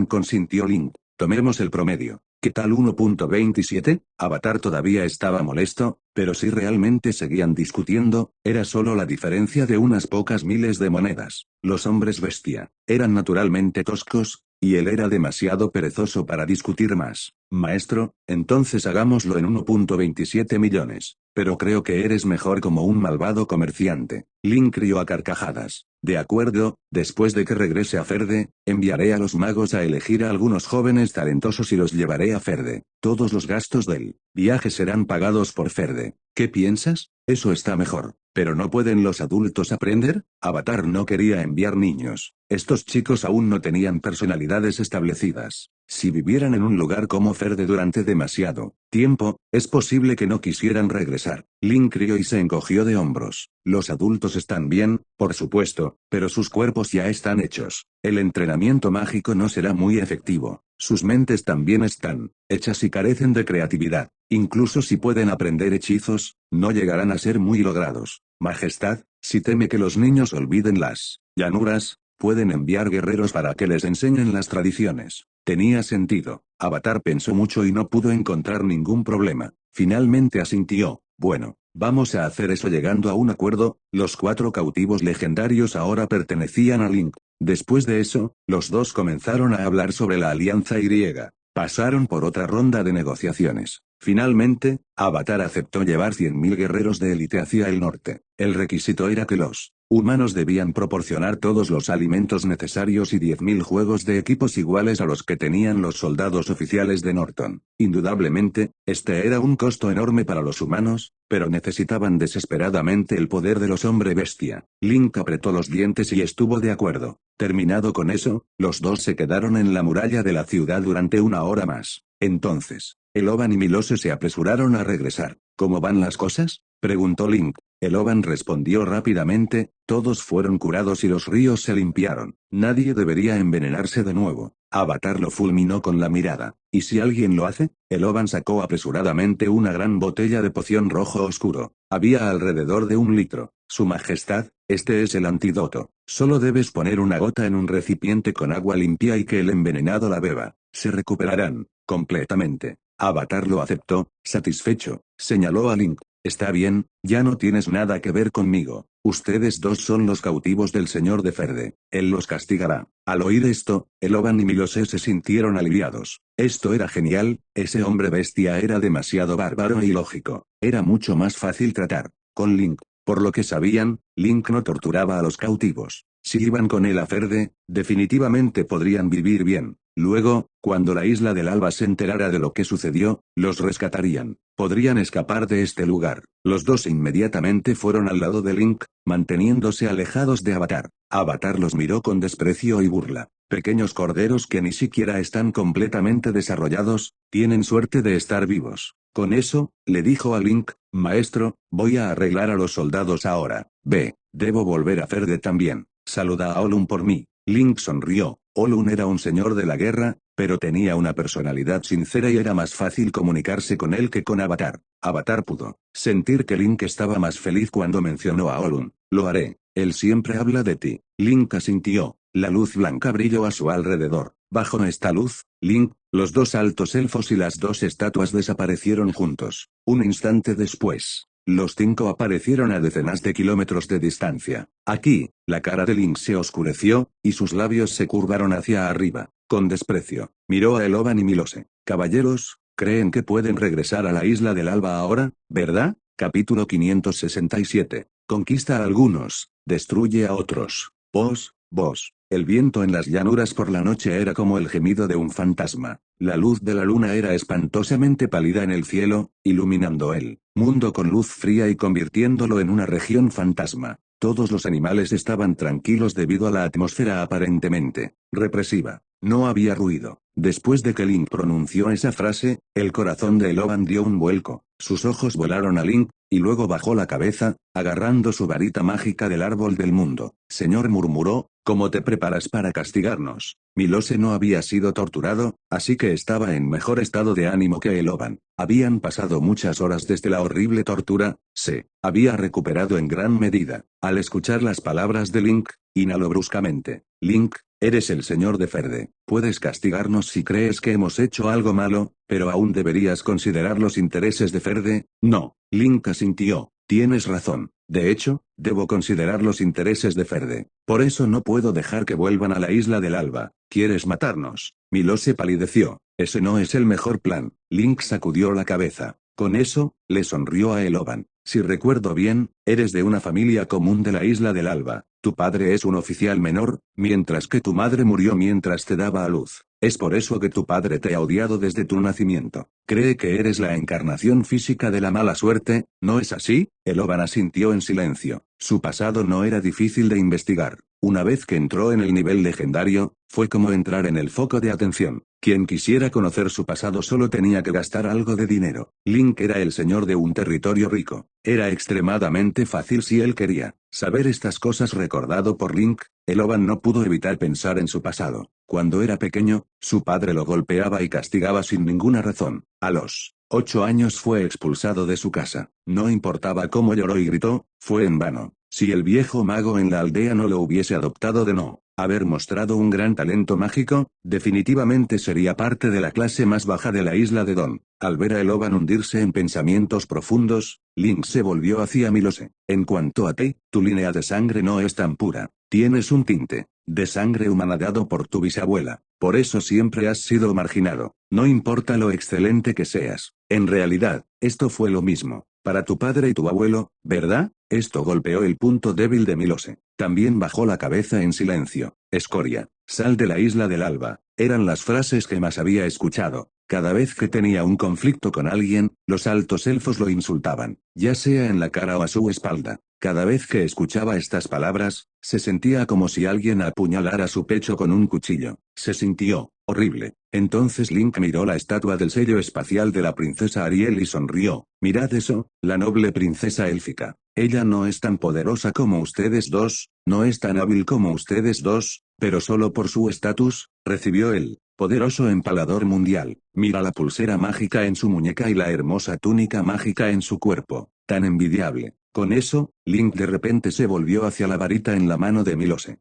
consintió Link. Tomemos el promedio. ¿Qué tal 1,27? Avatar todavía estaba molesto, pero si realmente seguían discutiendo, era solo la diferencia de unas pocas miles de monedas. Los hombres bestia eran naturalmente toscos, y él era demasiado perezoso para discutir más. Maestro, entonces hagámoslo en 1,27 millones. Pero creo que eres mejor como un malvado comerciante. Link rió a carcajadas. De acuerdo, después de que regrese a Ferde, enviaré a los magos a elegir a algunos jóvenes talentosos y los llevaré a Ferde. Todos los gastos del viaje serán pagados por Ferde. ¿Qué piensas? Eso está mejor. ¿Pero no pueden los adultos aprender? Avatar no quería enviar niños. Estos chicos aún no tenían personalidades establecidas. Si vivieran en un lugar como Ferde durante demasiado tiempo, es posible que no quisieran regresar. Link rió y se encogió de hombros. Los adultos están bien, por supuesto, pero sus cuerpos ya están hechos. El entrenamiento mágico no será muy efectivo. Sus mentes también están hechas y carecen de creatividad. Incluso si pueden aprender hechizos, no llegarán a ser muy logrados. Majestad, si teme que los niños olviden las llanuras, pueden enviar guerreros para que les enseñen las tradiciones. Tenía sentido. Avatar pensó mucho y no pudo encontrar ningún problema. Finalmente asintió. Bueno, vamos a hacer eso. Llegando a un acuerdo, los 4 cautivos legendarios ahora pertenecían a Link. Después de eso, los dos comenzaron a hablar sobre la alianza Y. Pasaron por otra ronda de negociaciones. Finalmente, Avatar aceptó llevar 100.000 guerreros de élite hacia el norte. El requisito era que los humanos debían proporcionar todos los alimentos necesarios y 10.000 juegos de equipos iguales a los que tenían los soldados oficiales de Norton. Indudablemente, este era un costo enorme para los humanos, pero necesitaban desesperadamente el poder de los hombre bestia. Link apretó los dientes y estuvo de acuerdo. Terminado con eso, los dos se quedaron en la muralla de la ciudad durante 1 hora más. Entonces, Eloban y Milose se apresuraron a regresar. ¿Cómo van las cosas?, preguntó Link. Eloban respondió rápidamente, todos fueron curados y los ríos se limpiaron. Nadie debería envenenarse de nuevo. Avatar lo fulminó con la mirada. ¿Y si alguien lo hace? Eloban sacó apresuradamente una gran botella de poción rojo oscuro. Había alrededor de 1 litro. Su Majestad, este es el antídoto. Solo debes poner una gota en un recipiente con agua limpia y que el envenenado la beba. Se recuperarán completamente. Avatar lo aceptó, satisfecho. Señaló a Link. Está bien, ya no tienes nada que ver conmigo. Ustedes dos son los cautivos del señor de Ferde. Él los castigará. Al oír esto, Eloban y Milose se sintieron aliviados. Esto era genial, ese hombre bestia era demasiado bárbaro y ilógico. Era mucho más fácil tratar con Link. Por lo que sabían, Link no torturaba a los cautivos. Si iban con él a Ferde, definitivamente podrían vivir bien. Luego, cuando la isla del Alba se enterara de lo que sucedió, los rescatarían. Podrían escapar de este lugar. Los dos inmediatamente fueron al lado de Link, manteniéndose alejados de Avatar. Avatar los miró con desprecio y burla. Pequeños corderos que ni siquiera están completamente desarrollados, tienen suerte de estar vivos. Con eso, le dijo a Link, maestro, voy a arreglar a los soldados ahora. Debo volver a Ferde también. Saluda a Olun por mí. Link sonrió. Olun era un señor de la guerra, pero tenía una personalidad sincera y era más fácil comunicarse con él que con Avatar. Avatar pudo sentir que Link estaba más feliz cuando mencionó a Olun. Lo haré. Él siempre habla de ti. Link asintió. La luz blanca brilló a su alrededor. Bajo esta luz, Link, los 2 altos elfos y las 2 estatuas desaparecieron juntos. Un instante después, los 5 aparecieron a decenas de kilómetros de distancia. Aquí, la cara de Link se oscureció, y sus labios se curvaron hacia arriba. Con desprecio, miró a Eloban y Milose. Caballeros, ¿creen que pueden regresar a la isla del Alba ahora, verdad? Capítulo 567. Conquista a algunos, destruye a otros. Pos, Vos. El viento en las llanuras por la noche era como el gemido de un fantasma. La luz de la luna era espantosamente pálida en el cielo, iluminando el mundo con luz fría y convirtiéndolo en una región fantasma. Todos los animales estaban tranquilos debido a la atmósfera aparentemente represiva. No había ruido. Después de que Link pronunció esa frase, el corazón de Eloban dio un vuelco. Sus ojos volaron a Link, y luego bajó la cabeza, agarrando su varita mágica del árbol del mundo. Señor, murmuró, ¿cómo te preparas para castigarnos? Milose no había sido torturado, así que estaba en mejor estado de ánimo que Eloban. Habían pasado muchas horas desde la horrible tortura, se había recuperado en gran medida. Al escuchar las palabras de Link, inhaló bruscamente. Link, eres el señor de Ferde. Puedes castigarnos si crees que hemos hecho algo malo, pero aún deberías considerar los intereses de Ferde. No. Link asintió. Tienes razón. De hecho, debo considerar los intereses de Ferde. Por eso no puedo dejar que vuelvan a la isla del Alba. ¿Quieres matarnos? Milose palideció. Ese no es el mejor plan. Link sacudió la cabeza. Con eso, le sonrió a Eloban. Si recuerdo bien, eres de una familia común de la isla del Alba. Tu padre es un oficial menor, mientras que tu madre murió mientras te daba a luz. Es por eso que tu padre te ha odiado desde tu nacimiento. Cree que eres la encarnación física de la mala suerte, ¿no es así? Eloban asintió en silencio. Su pasado no era difícil de investigar. Una vez que entró en el nivel legendario, fue como entrar en el foco de atención. Quien quisiera conocer su pasado solo tenía que gastar algo de dinero. Link era el señor de un territorio rico. Era extremadamente fácil si él quería saber estas cosas. Recordado por Link, Eloban no pudo evitar pensar en su pasado. Cuando era pequeño, su padre lo golpeaba y castigaba sin ninguna razón. A los 8 años fue expulsado de su casa. No importaba cómo lloró y gritó, fue en vano. Si el viejo mago en la aldea no lo hubiese adoptado de no haber mostrado un gran talento mágico, definitivamente sería parte de la clase más baja de la isla de Don. Al ver a Eloban hundirse en pensamientos profundos, Link se volvió hacia Milose. En cuanto a ti, tu línea de sangre no es tan pura. Tienes un tinte de sangre humana dado por tu bisabuela. Por eso siempre has sido marginado. No importa lo excelente que seas. En realidad, esto fue lo mismo para tu padre y tu abuelo, ¿verdad? Esto golpeó el punto débil de Milose. También bajó la cabeza en silencio. Escoria, sal de la isla del Alba. Eran las frases que más había escuchado. Cada vez que tenía un conflicto con alguien, los altos elfos lo insultaban, ya sea en la cara o a su espalda. Cada vez que escuchaba estas palabras, se sentía como si alguien apuñalara su pecho con un cuchillo. Se sintió horrible. Entonces Link miró la estatua del sello espacial de la princesa Ariel y sonrió. Mirad eso, la noble princesa élfica. Ella no es tan poderosa como ustedes dos, no es tan hábil como ustedes dos, pero solo por su estatus, recibió el poderoso empalador mundial. Mira la pulsera mágica en su muñeca y la hermosa túnica mágica en su cuerpo. Tan envidiable. Con eso, Link de repente se volvió hacia la varita en la mano de Milose.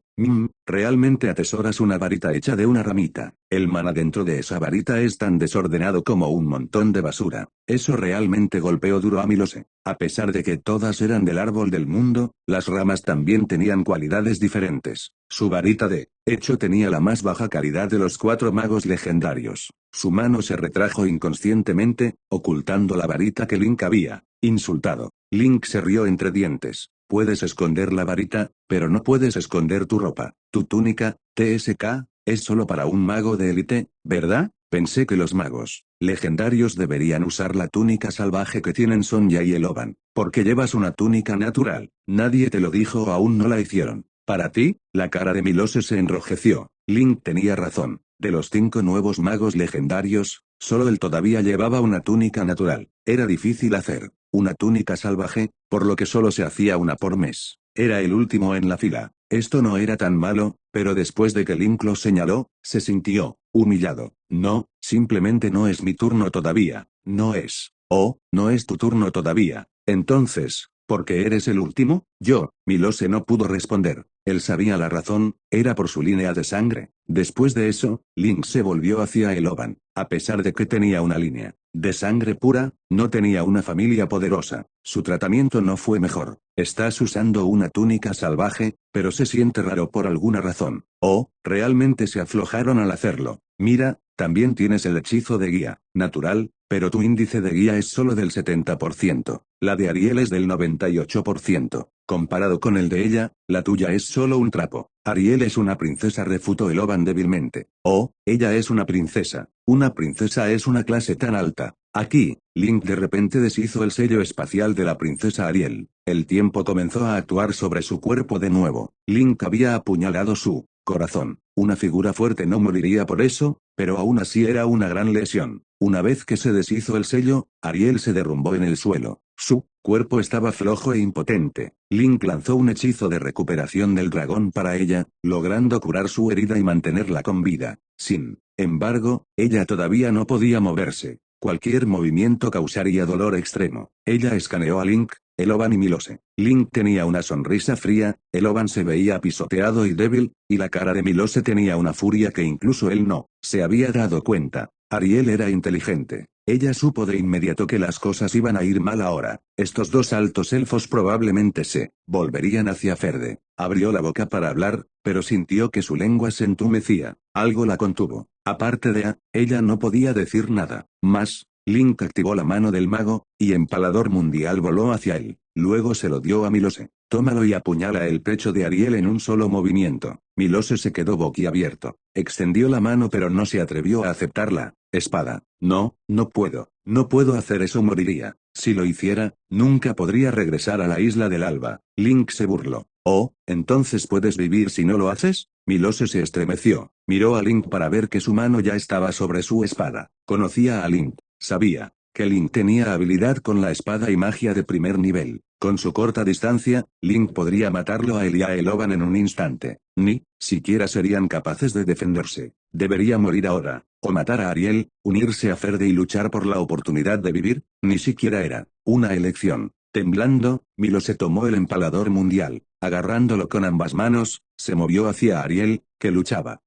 Realmente atesoras una varita hecha de una ramita. El mana dentro de esa varita es tan desordenado como un montón de basura. Eso realmente golpeó duro a Milose. A pesar de que todas eran del árbol del mundo, las ramas también tenían cualidades diferentes. Su varita de hecho tenía la más baja calidad de los 4 magos legendarios. Su mano se retrajo inconscientemente, ocultando la varita que Link había insultado. Link se rió entre dientes. Puedes esconder la varita, pero no puedes esconder tu ropa. Tu túnica, TSK, es solo para un mago de élite, ¿verdad? Pensé que los magos legendarios deberían usar la túnica salvaje que tienen Sonya y Eloban. Porque llevas una túnica natural. Nadie te lo dijo o aún no la hicieron. Para ti, la cara de Milose se enrojeció. Link tenía razón. De los 5 nuevos magos legendarios, solo él todavía llevaba una túnica natural. Era difícil hacer una túnica salvaje, por lo que solo se hacía una por mes. Era el último en la fila. Esto no era tan malo, pero después de que Link lo señaló, se sintió humillado. No, simplemente no es mi turno todavía. No es. Oh, no es tu turno todavía. Entonces, ¿por qué eres el último? Yo. Milose no pudo responder. Él sabía la razón, era por su línea de sangre. Después de eso, Link se volvió hacia Eloban. A pesar de que tenía una línea de sangre pura, no tenía una familia poderosa. Su tratamiento no fue mejor. Estás usando una túnica salvaje, pero se siente raro por alguna razón. Oh, realmente se aflojaron al hacerlo. Mira, también tienes el hechizo de guía natural, pero tu índice de guía es solo del 70%. La de Ariel es del 98%. Comparado con el de ella, la tuya es solo un trapo. Ariel es una princesa, refutó Eloban débilmente. Oh, ella es una princesa. Una princesa es una clase tan alta. Aquí, Link de repente deshizo el sello espacial de la princesa Ariel. El tiempo comenzó a actuar sobre su cuerpo de nuevo. Link había apuñalado su corazón. Una figura fuerte no moriría por eso, pero aún así era una gran lesión. Una vez que se deshizo el sello, Ariel se derrumbó en el suelo. Su cuerpo estaba flojo e impotente. Link lanzó un hechizo de recuperación del dragón para ella, logrando curar su herida y mantenerla con vida. Sin embargo, ella todavía no podía moverse. Cualquier movimiento causaría dolor extremo. Ella escaneó a Link, Eloban y Milose. Link tenía una sonrisa fría, Eloban se veía pisoteado y débil, y la cara de Milose tenía una furia que incluso él no se había dado cuenta. Ariel era inteligente. Ella supo de inmediato que las cosas iban a ir mal ahora. Estos dos altos elfos probablemente se volverían hacia Ferde. Abrió la boca para hablar, pero sintió que su lengua se entumecía. Algo la contuvo. Aparte de ella no podía decir nada más. Link activó la mano del mago, y Empalador Mundial voló hacia él. Luego se lo dio a Milose. Tómalo y apuñala el pecho de Ariel en un solo movimiento. Milose se quedó boquiabierto. Extendió la mano pero no se atrevió a aceptar la espada. No, no puedo. No puedo hacer eso, moriría. Si lo hiciera, nunca podría regresar a la isla del alba. Link se burló. Oh, ¿entonces puedes vivir si no lo haces? Milose se estremeció. Miró a Link para ver que su mano ya estaba sobre su espada. Conocía a Link. Sabía que Link tenía habilidad con la espada y magia de primer nivel. Con su corta distancia, Link podría matarlo a él y a Eloban en un instante. Ni siquiera serían capaces de defenderse. Debería morir ahora, o matar a Ariel, unirse a Ferde y luchar por la oportunidad de vivir. Ni siquiera era una elección. Temblando, Milose tomó el Empalador Mundial. Agarrándolo con ambas manos, se movió hacia Ariel, que luchaba.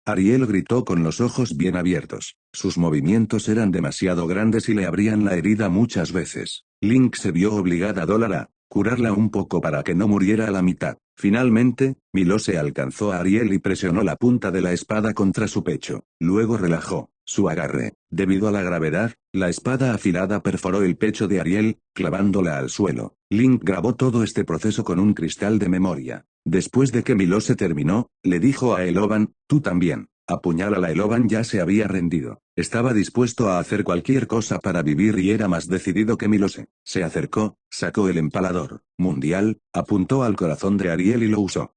Ariel gritó con los ojos bien abiertos. Sus movimientos eran demasiado grandes y le abrían la herida muchas veces. Link se vio obligada a curarla un poco para que no muriera a la mitad. Finalmente, Milose alcanzó a Ariel y presionó la punta de la espada contra su pecho. Luego relajó su agarre. Debido a la gravedad, la espada afilada perforó el pecho de Ariel, clavándola al suelo. Link grabó todo este proceso con un cristal de memoria. Después de que Milose terminó, le dijo a Eloban, tú también. Apuñálala. Eloban ya se había rendido. Estaba dispuesto a hacer cualquier cosa para vivir y era más decidido que Milose. Se acercó, sacó el empalador mundial, apuntó al corazón de Ariel y lo usó.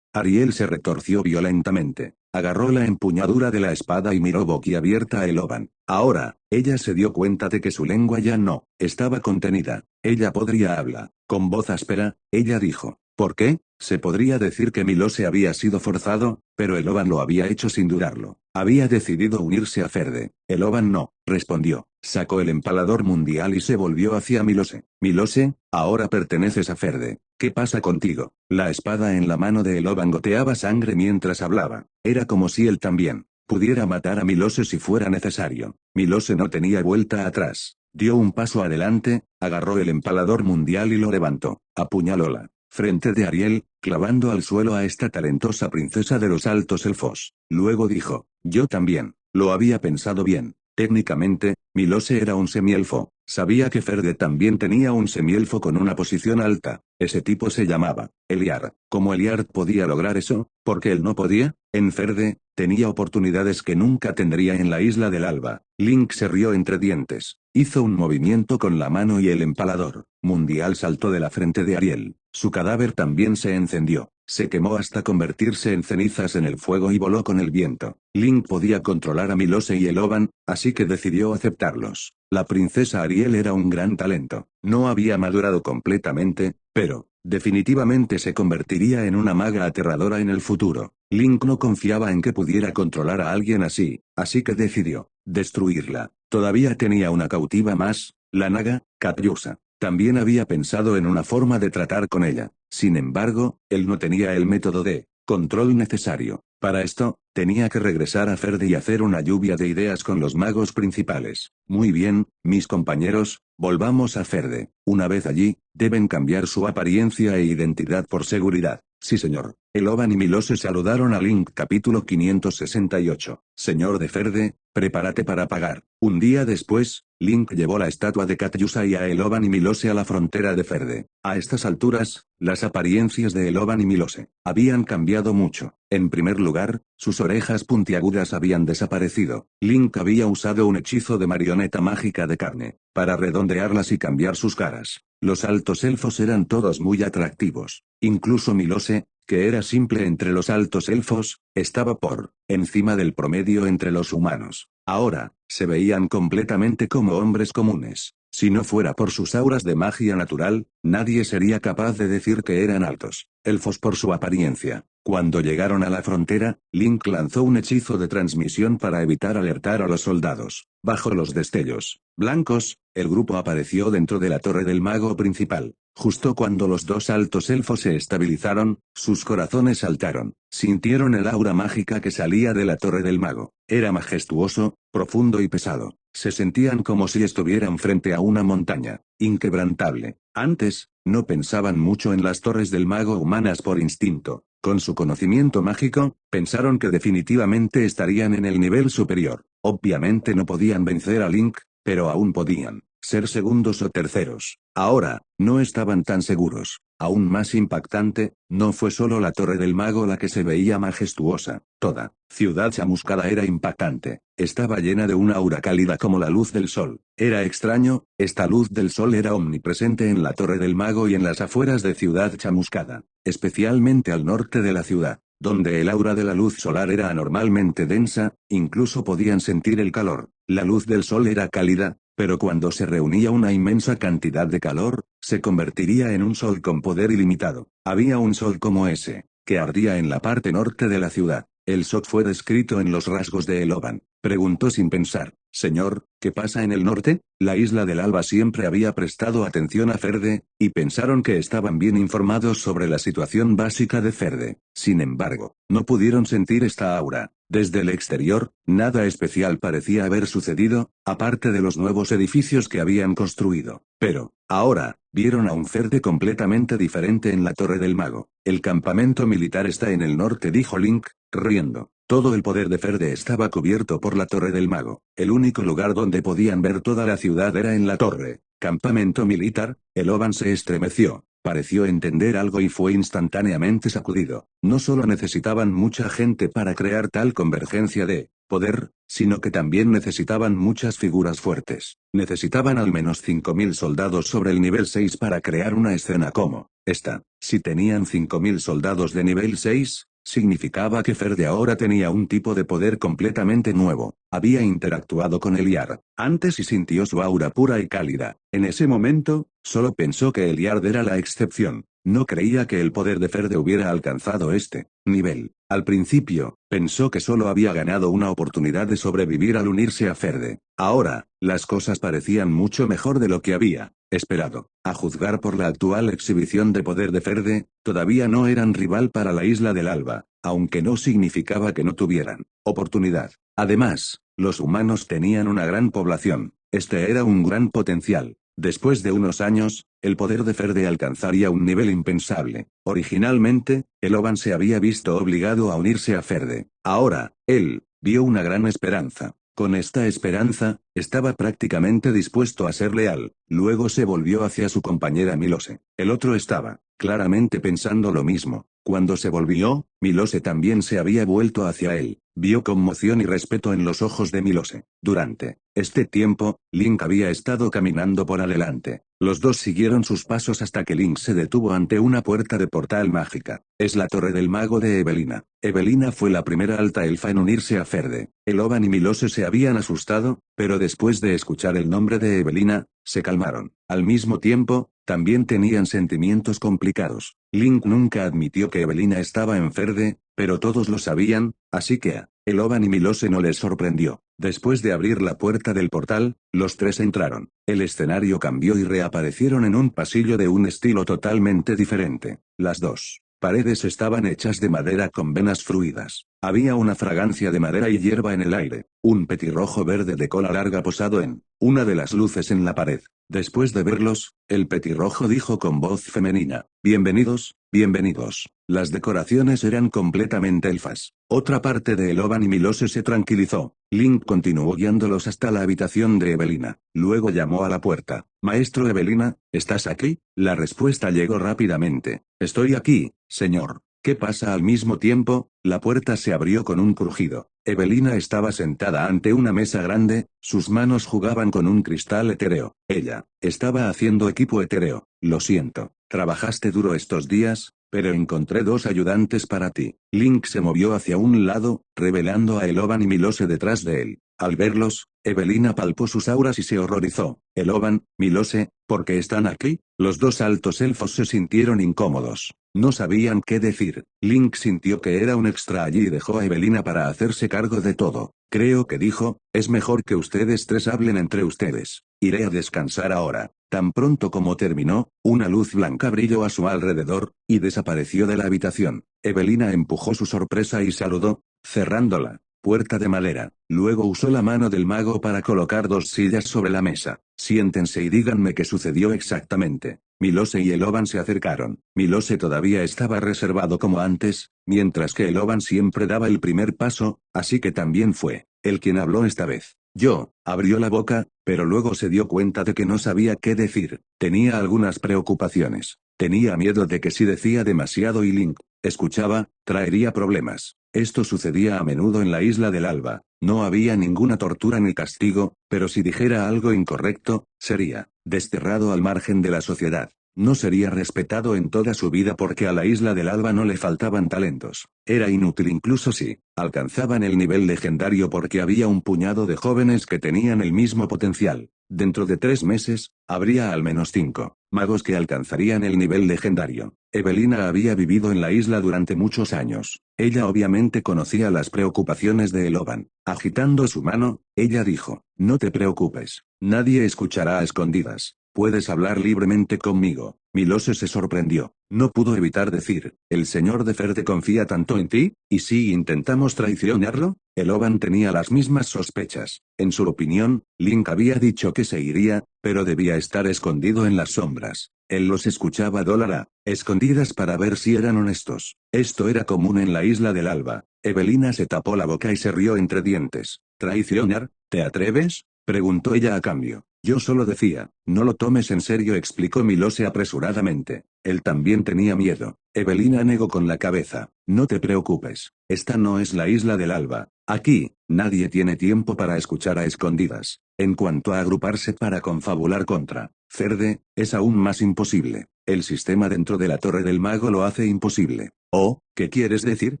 Ariel se retorció violentamente. Agarró la empuñadura de la espada y miró boquiabierta a Eloban. Ahora, ella se dio cuenta de que su lengua ya no estaba contenida. Ella podría hablar. Con voz áspera, ella dijo. ¿Por qué? Se podría decir que Milose había sido forzado, pero Eloban lo había hecho sin dudarlo. Había decidido unirse a Ferde. Eloban no, respondió. Sacó el empalador mundial y se volvió hacia Milose. Milose, ahora perteneces a Ferde. ¿Qué pasa contigo? La espada en la mano de Eloban goteaba sangre mientras hablaba. Era como si él también pudiera matar a Milose si fuera necesario. Milose no tenía vuelta atrás. Dio un paso adelante, agarró el empalador mundial y lo levantó. Apuñalóla frente de Ariel, clavando al suelo a esta talentosa princesa de los altos elfos. Luego dijo, yo también. Lo había pensado bien. Técnicamente, Milose era un semielfo. Sabía que Ferde también tenía un semielfo con una posición alta. Ese tipo se llamaba Eliard. ¿Cómo Eliard podía lograr eso? ¿Porque él no podía? En Ferde, tenía oportunidades que nunca tendría en la isla del alba. Link se rió entre dientes. Hizo un movimiento con la mano y el empalador mundial saltó de la frente de Ariel. Su cadáver también se encendió. Se quemó hasta convertirse en cenizas en el fuego y voló con el viento. Link podía controlar a Milose y Eloban, así que decidió aceptarlos. La princesa Ariel era un gran talento. No había madurado completamente, pero definitivamente se convertiría en una maga aterradora en el futuro. Link no confiaba en que pudiera controlar a alguien así que decidió destruirla. Todavía tenía una cautiva más, la Naga, Katyusa. También había pensado en una forma de tratar con ella. Sin embargo, él no tenía el método de control necesario. Para esto, tenía que regresar a Ferde y hacer una lluvia de ideas con los magos principales. Muy bien, mis compañeros, volvamos a Ferde. Una vez allí, deben cambiar su apariencia e identidad por seguridad. Sí, señor. Eloban y Milose saludaron a Link. Capítulo 568. Señor de Ferde, prepárate para pagar. Un día después, Link llevó la estatua de Katyusa y a Eloban y Milose a la frontera de Ferde. A estas alturas, las apariencias de Eloban y Milose habían cambiado mucho. En primer lugar, sus orejas puntiagudas habían desaparecido. Link había usado un hechizo de marioneta mágica de carne para redondearlas y cambiar sus caras. Los altos elfos eran todos muy atractivos. Incluso Milose, que era simple entre los altos elfos, estaba por encima del promedio entre los humanos. Ahora, se veían completamente como hombres comunes. Si no fuera por sus auras de magia natural, nadie sería capaz de decir que eran altos elfos por su apariencia. Cuando llegaron a la frontera, Link lanzó un hechizo de transmisión para evitar alertar a los soldados. Bajo los destellos blancos, el grupo apareció dentro de la torre del mago principal. Justo cuando los dos altos elfos se estabilizaron, sus corazones saltaron. Sintieron el aura mágica que salía de la torre del mago. Era majestuoso, profundo y pesado. Se sentían como si estuvieran frente a una montaña inquebrantable. Antes, no pensaban mucho en las torres del mago humanas por instinto. Con su conocimiento mágico, pensaron que definitivamente estarían en el nivel superior. Obviamente no podían vencer a Link, pero aún podían ser segundos o terceros. Ahora, no estaban tan seguros. Aún más impactante, no fue solo la torre del mago la que se veía majestuosa. Toda Ciudad Chamuscada era impactante. Estaba llena de una aura cálida como la luz del sol. Era extraño, esta luz del sol era omnipresente en la torre del mago y en las afueras de Ciudad Chamuscada, especialmente al norte de la ciudad, donde el aura de la luz solar era anormalmente densa, incluso podían sentir el calor. La luz del sol era cálida, pero cuando se reunía una inmensa cantidad de calor, se convertiría en un sol con poder ilimitado. Había un sol como ese, que ardía en la parte norte de la ciudad. El sol fue descrito en los rasgos de Eloban. Preguntó sin pensar, «Señor, ¿qué pasa en el norte?» La isla del Alba siempre había prestado atención a Ferde, y pensaron que estaban bien informados sobre la situación básica de Ferde. Sin embargo, no pudieron sentir esta aura. Desde el exterior, nada especial parecía haber sucedido, aparte de los nuevos edificios que habían construido. Pero, ahora, vieron a un Ferde completamente diferente en la Torre del Mago. «El campamento militar está en el norte», dijo Link, riendo. Todo el poder de Ferde estaba cubierto por la Torre del Mago. El único lugar donde podían ver toda la ciudad era en la torre. «¿Campamento militar?» Eloban se estremeció. Pareció entender algo y fue instantáneamente sacudido. No solo necesitaban mucha gente para crear tal convergencia de poder, sino que también necesitaban muchas figuras fuertes. Necesitaban al menos 5000 soldados sobre el nivel 6 para crear una escena como esta. Si tenían 5000 soldados de nivel 6, significaba que Ferde ahora tenía un tipo de poder completamente nuevo. Había interactuado con Eliard antes y sintió su aura pura y cálida. En ese momento, solo pensó que Eliard era la excepción. No creía que el poder de Ferde hubiera alcanzado este nivel. Al principio, pensó que solo había ganado una oportunidad de sobrevivir al unirse a Ferde. Ahora, las cosas parecían mucho mejor de lo que había esperado. A juzgar por la actual exhibición de poder de Ferde, todavía no eran rival para la Isla del Alba, aunque no significaba que no tuvieran oportunidad. Además, los humanos tenían una gran población. Este era un gran potencial. Después de unos años, el poder de Ferde alcanzaría un nivel impensable. Originalmente, Eloban se había visto obligado a unirse a Ferde. Ahora, él vio una gran esperanza. Con esta esperanza, estaba prácticamente dispuesto a ser leal. Luego se volvió hacia su compañera Milose. El otro estaba claramente pensando lo mismo. Cuando se volvió, Milose también se había vuelto hacia él. Vio conmoción y respeto en los ojos de Milose. Durante este tiempo, Link había estado caminando por adelante. Los dos siguieron sus pasos hasta que Link se detuvo ante una puerta de portal mágica. Es la torre del mago de Evelina. Evelina fue la primera alta elfa en unirse a Ferde. Eloban y Milose se habían asustado, pero después de escuchar el nombre de Evelina, se calmaron. Al mismo tiempo, también tenían sentimientos complicados. Link nunca admitió que Evelina estaba en Ferde, pero todos lo sabían, así que a Eloban y Milose no les sorprendió. Después de abrir la puerta del portal, los tres entraron. El escenario cambió y reaparecieron en un pasillo de un estilo totalmente diferente. Las dos paredes estaban hechas de madera con venas fluidas. Había una fragancia de madera y hierba en el aire. Un petirrojo verde de cola larga posado en una de las luces en la pared. Después de verlos, el petirrojo dijo con voz femenina: bienvenidos, bienvenidos. Las decoraciones eran completamente elfas. Otra parte de Eloban y Milose se tranquilizó. Link continuó guiándolos hasta la habitación de Evelina. Luego llamó a la puerta. Maestro Evelina, ¿estás aquí? La respuesta llegó rápidamente. Estoy aquí, señor. ¿Qué pasa? Al mismo tiempo, la puerta se abrió con un crujido. Evelina estaba sentada ante una mesa grande, sus manos jugaban con un cristal etéreo. Ella estaba haciendo equipo etéreo. Lo siento, trabajaste duro estos días, pero encontré 2 ayudantes para ti. Link se movió hacia un lado, revelando a Eloban y Milose detrás de él. Al verlos, Evelina palpó sus auras y se horrorizó. Eloban, Milose, ¿por qué están aquí? Los 2 altos elfos se sintieron incómodos. No sabían qué decir. Link sintió que era un extra allí y dejó a Evelina para hacerse cargo de todo. Creo que dijo, es mejor que ustedes 3 hablen entre ustedes. Iré a descansar ahora. Tan pronto como terminó, una luz blanca brilló a su alrededor, y desapareció de la habitación. Evelina empujó su sorpresa y saludó, cerrándola. Puerta de madera. Luego usó la mano del mago para colocar 2 sillas sobre la mesa. Siéntense y díganme qué sucedió exactamente. Milose y Eloban se acercaron. Milose todavía estaba reservado como antes, mientras que Eloban siempre daba el primer paso, así que también fue él quien habló esta vez. Yo, abrió la boca, pero luego se dio cuenta de que no sabía qué decir. Tenía algunas preocupaciones. Tenía miedo de que si decía demasiado y Link escuchaba, traería problemas. Esto sucedía a menudo en la Isla del Alba. No había ninguna tortura ni castigo, pero si dijera algo incorrecto, sería desterrado al margen de la sociedad. No sería respetado en toda su vida porque a la Isla del Alba no le faltaban talentos. Era inútil incluso si alcanzaban el nivel legendario porque había un puñado de jóvenes que tenían el mismo potencial. Dentro de 3 meses, habría al menos 5 magos que alcanzarían el nivel legendario. Evelina había vivido en la isla durante muchos años. Ella obviamente conocía las preocupaciones de Eloban. Agitando su mano, ella dijo, no te preocupes. Nadie escuchará a escondidas. Puedes hablar libremente conmigo. Milose se sorprendió. No pudo evitar decir, ¿el señor de Ferde confía tanto en ti? ¿Y si intentamos traicionarlo? Eloban tenía las mismas sospechas. En su opinión, Link había dicho que se iría, pero debía estar escondido en las sombras. Él los escuchaba a escondidas para ver si eran honestos. Esto era común en la Isla del Alba. Evelina se tapó la boca y se rió entre dientes. ¿Traicionar? ¿Te atreves? Preguntó ella a cambio. Yo solo decía, no lo tomes en serio, explicó Milose apresuradamente. Él también tenía miedo. Evelina negó con la cabeza. No te preocupes. Esta no es la Isla del Alba. Aquí, nadie tiene tiempo para escuchar a escondidas. En cuanto a agruparse para confabular contra Ferde, es aún más imposible. El sistema dentro de la Torre del Mago lo hace imposible. ¿Oh, qué quieres decir?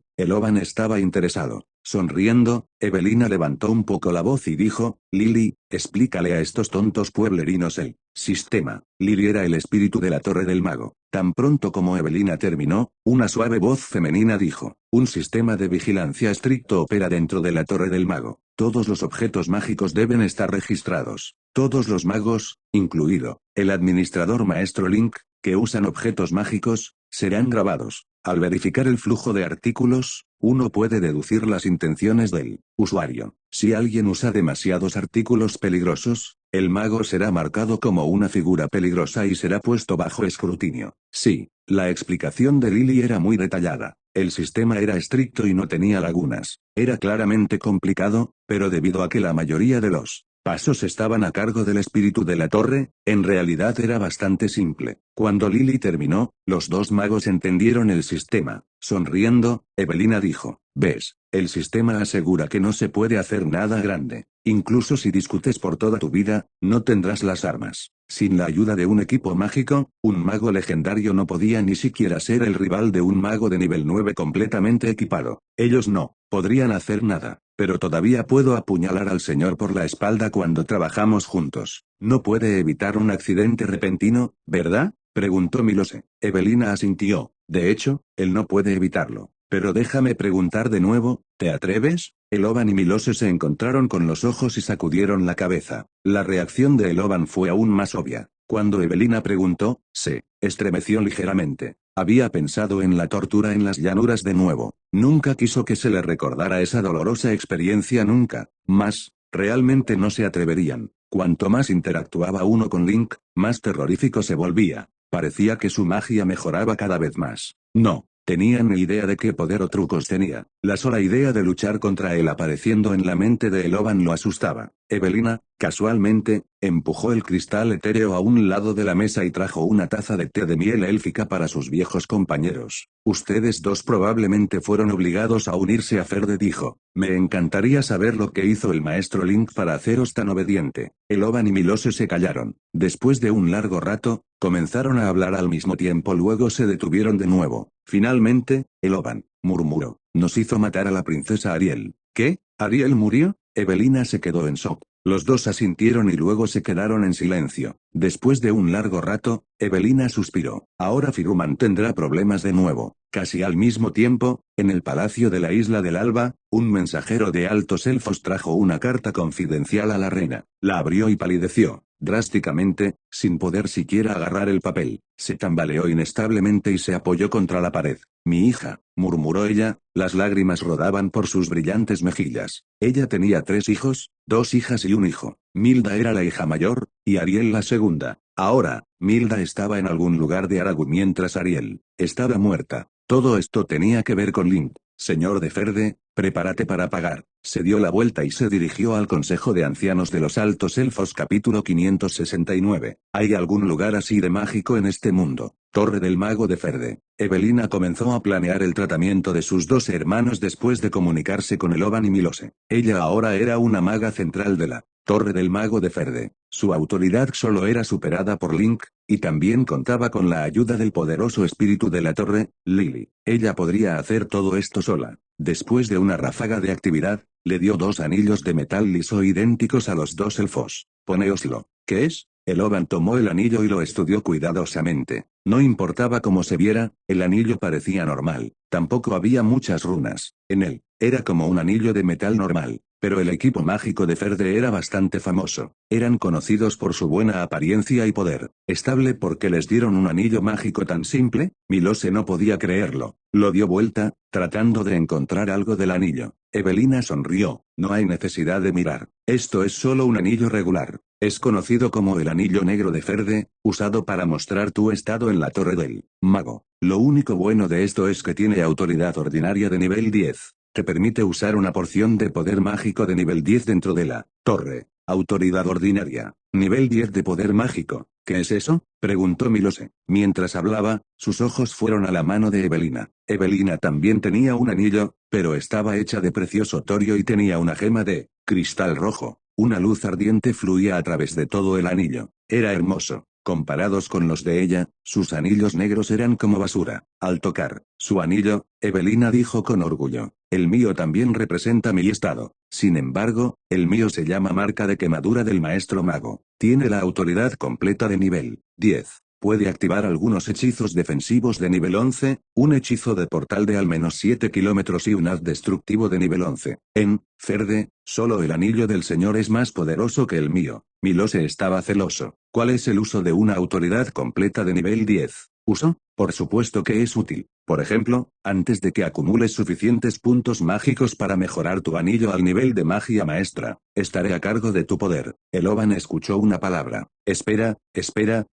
Eloban estaba interesado. Sonriendo, Evelina levantó un poco la voz y dijo, Lily, explícale a estos tontos pueblerinos el sistema. Lily era el espíritu de la Torre del Mago. Tan pronto como Evelina terminó, una suave voz femenina dijo, un sistema de vigilancia estricto opera dentro de la Torre del Mago. Todos los objetos mágicos deben estar registrados. Todos los magos, incluido el administrador maestro Link, que usan objetos mágicos, serán grabados. Al verificar el flujo de artículos, uno puede deducir las intenciones del usuario. Si alguien usa demasiados artículos peligrosos, el mago será marcado como una figura peligrosa y será puesto bajo escrutinio. Sí, la explicación de Lily era muy detallada. El sistema era estricto y no tenía lagunas. Era claramente complicado, pero debido a que la mayoría de los pasos estaban a cargo del espíritu de la torre, en realidad era bastante simple. Cuando Lily terminó, los 2 magos entendieron el sistema. Sonriendo, Evelina dijo, ¿ves? El sistema asegura que no se puede hacer nada grande. Incluso si discutes por toda tu vida, no tendrás las armas. Sin la ayuda de un equipo mágico, un mago legendario no podía ni siquiera ser el rival de un mago de nivel 9 completamente equipado. Ellos no podrían hacer nada, pero todavía puedo apuñalar al señor por la espalda cuando trabajamos juntos. No puede evitar un accidente repentino, ¿verdad? Preguntó Milose. Evelina asintió. De hecho, él no puede evitarlo. Pero déjame preguntar de nuevo, ¿te atreves? Eloban y Milose se encontraron con los ojos y sacudieron la cabeza. La reacción de Eloban fue aún más obvia. Cuando Evelina preguntó, se estremeció ligeramente. Había pensado en la tortura en las llanuras de nuevo. Nunca quiso que se le recordara esa dolorosa experiencia nunca. Más, realmente no se atreverían. Cuanto más interactuaba uno con Link, más terrorífico se volvía. Parecía que su magia mejoraba cada vez más. No tenían ni idea de qué poder o trucos tenía. La sola idea de luchar contra él apareciendo en la mente de Eloban lo asustaba. Evelina, casualmente, empujó el cristal etéreo a un lado de la mesa y trajo una taza de té de miel élfica para sus viejos compañeros. Ustedes dos probablemente fueron obligados a unirse a Ferde, dijo. Me encantaría saber lo que hizo el maestro Link para haceros tan obediente. Eloban y Milose se callaron. Después de un largo rato, comenzaron a hablar al mismo tiempo, luego se detuvieron de nuevo. Finalmente, Eloban murmuró. Nos hizo matar a la princesa Ariel. ¿Qué? ¿Ariel murió? Evelina se quedó en shock. Los dos asintieron y luego se quedaron en silencio. Después de un largo rato, Evelina suspiró. Ahora Firuman tendrá problemas de nuevo. Casi al mismo tiempo, en el palacio de la Isla del Alba, un mensajero de altos elfos trajo una carta confidencial a la reina. La abrió y palideció drásticamente, sin poder siquiera agarrar el papel. Se tambaleó inestablemente y se apoyó contra la pared. Mi hija, murmuró ella, las lágrimas rodaban por sus brillantes mejillas. Ella tenía 3 hijos, 2 hijas y un hijo. Milda era la hija mayor, y Ariel la segunda. Ahora, Milda estaba en algún lugar de Aragún mientras Ariel estaba muerta. Todo esto tenía que ver con Link. Señor de Ferde, prepárate para pagar. Se dio la vuelta y se dirigió al Consejo de Ancianos de los Altos Elfos capítulo 569. ¿Hay algún lugar así de mágico en este mundo? Torre del Mago de Ferde. Evelina comenzó a planear el tratamiento de sus 2 hermanos después de comunicarse con Eloban y Milose. Ella ahora era una maga central de la Torre del Mago de Ferde. Su autoridad solo era superada por Link, y también contaba con la ayuda del poderoso espíritu de la torre, Lily. Ella podría hacer todo esto sola. Después de una ráfaga de actividad, le dio 2 anillos de metal liso idénticos a los 2 elfos. Ponéoslo. ¿Qué es? Eloban tomó el anillo y lo estudió cuidadosamente. No importaba cómo se viera, el anillo parecía normal. Tampoco había muchas runas en él. Era como un anillo de metal normal. Pero el equipo mágico de Ferde era bastante famoso. Eran conocidos por su buena apariencia y poder. ¿Estable porque les dieron un anillo mágico tan simple? Milose no podía creerlo. Lo dio vuelta, tratando de encontrar algo del anillo. Evelina sonrió. No hay necesidad de mirar. Esto es solo un anillo regular. Es conocido como el anillo negro de Ferde, usado para mostrar tu estado en la torre del mago. Lo único bueno de esto es que tiene autoridad ordinaria de nivel 10. Te permite usar una porción de poder mágico de nivel 10 dentro de la torre. Autoridad ordinaria. Nivel 10 de poder mágico. ¿Qué es eso? Preguntó Milose. Mientras hablaba, sus ojos fueron a la mano de Evelina. Evelina también tenía un anillo, pero estaba hecha de precioso torio y tenía una gema de cristal rojo. Una luz ardiente fluía a través de todo el anillo. Era hermoso. Comparados con los de ella, sus anillos negros eran como basura. Al tocar su anillo, Evelina dijo con orgullo. El mío también representa mi estado. Sin embargo, el mío se llama marca de quemadura del maestro mago. Tiene la autoridad completa de nivel 10. Puede activar algunos hechizos defensivos de nivel 11, un hechizo de portal de al menos 7 kilómetros y un haz destructivo de nivel 11. En Ferde, solo el anillo del señor es más poderoso que el mío. Milose estaba celoso. ¿Cuál es el uso de una autoridad completa de nivel 10? ¿Uso? Por supuesto que es útil. Por ejemplo, antes de que acumules suficientes puntos mágicos para mejorar tu anillo al nivel de magia maestra, estaré a cargo de tu poder. Eloban escuchó una palabra. Espera,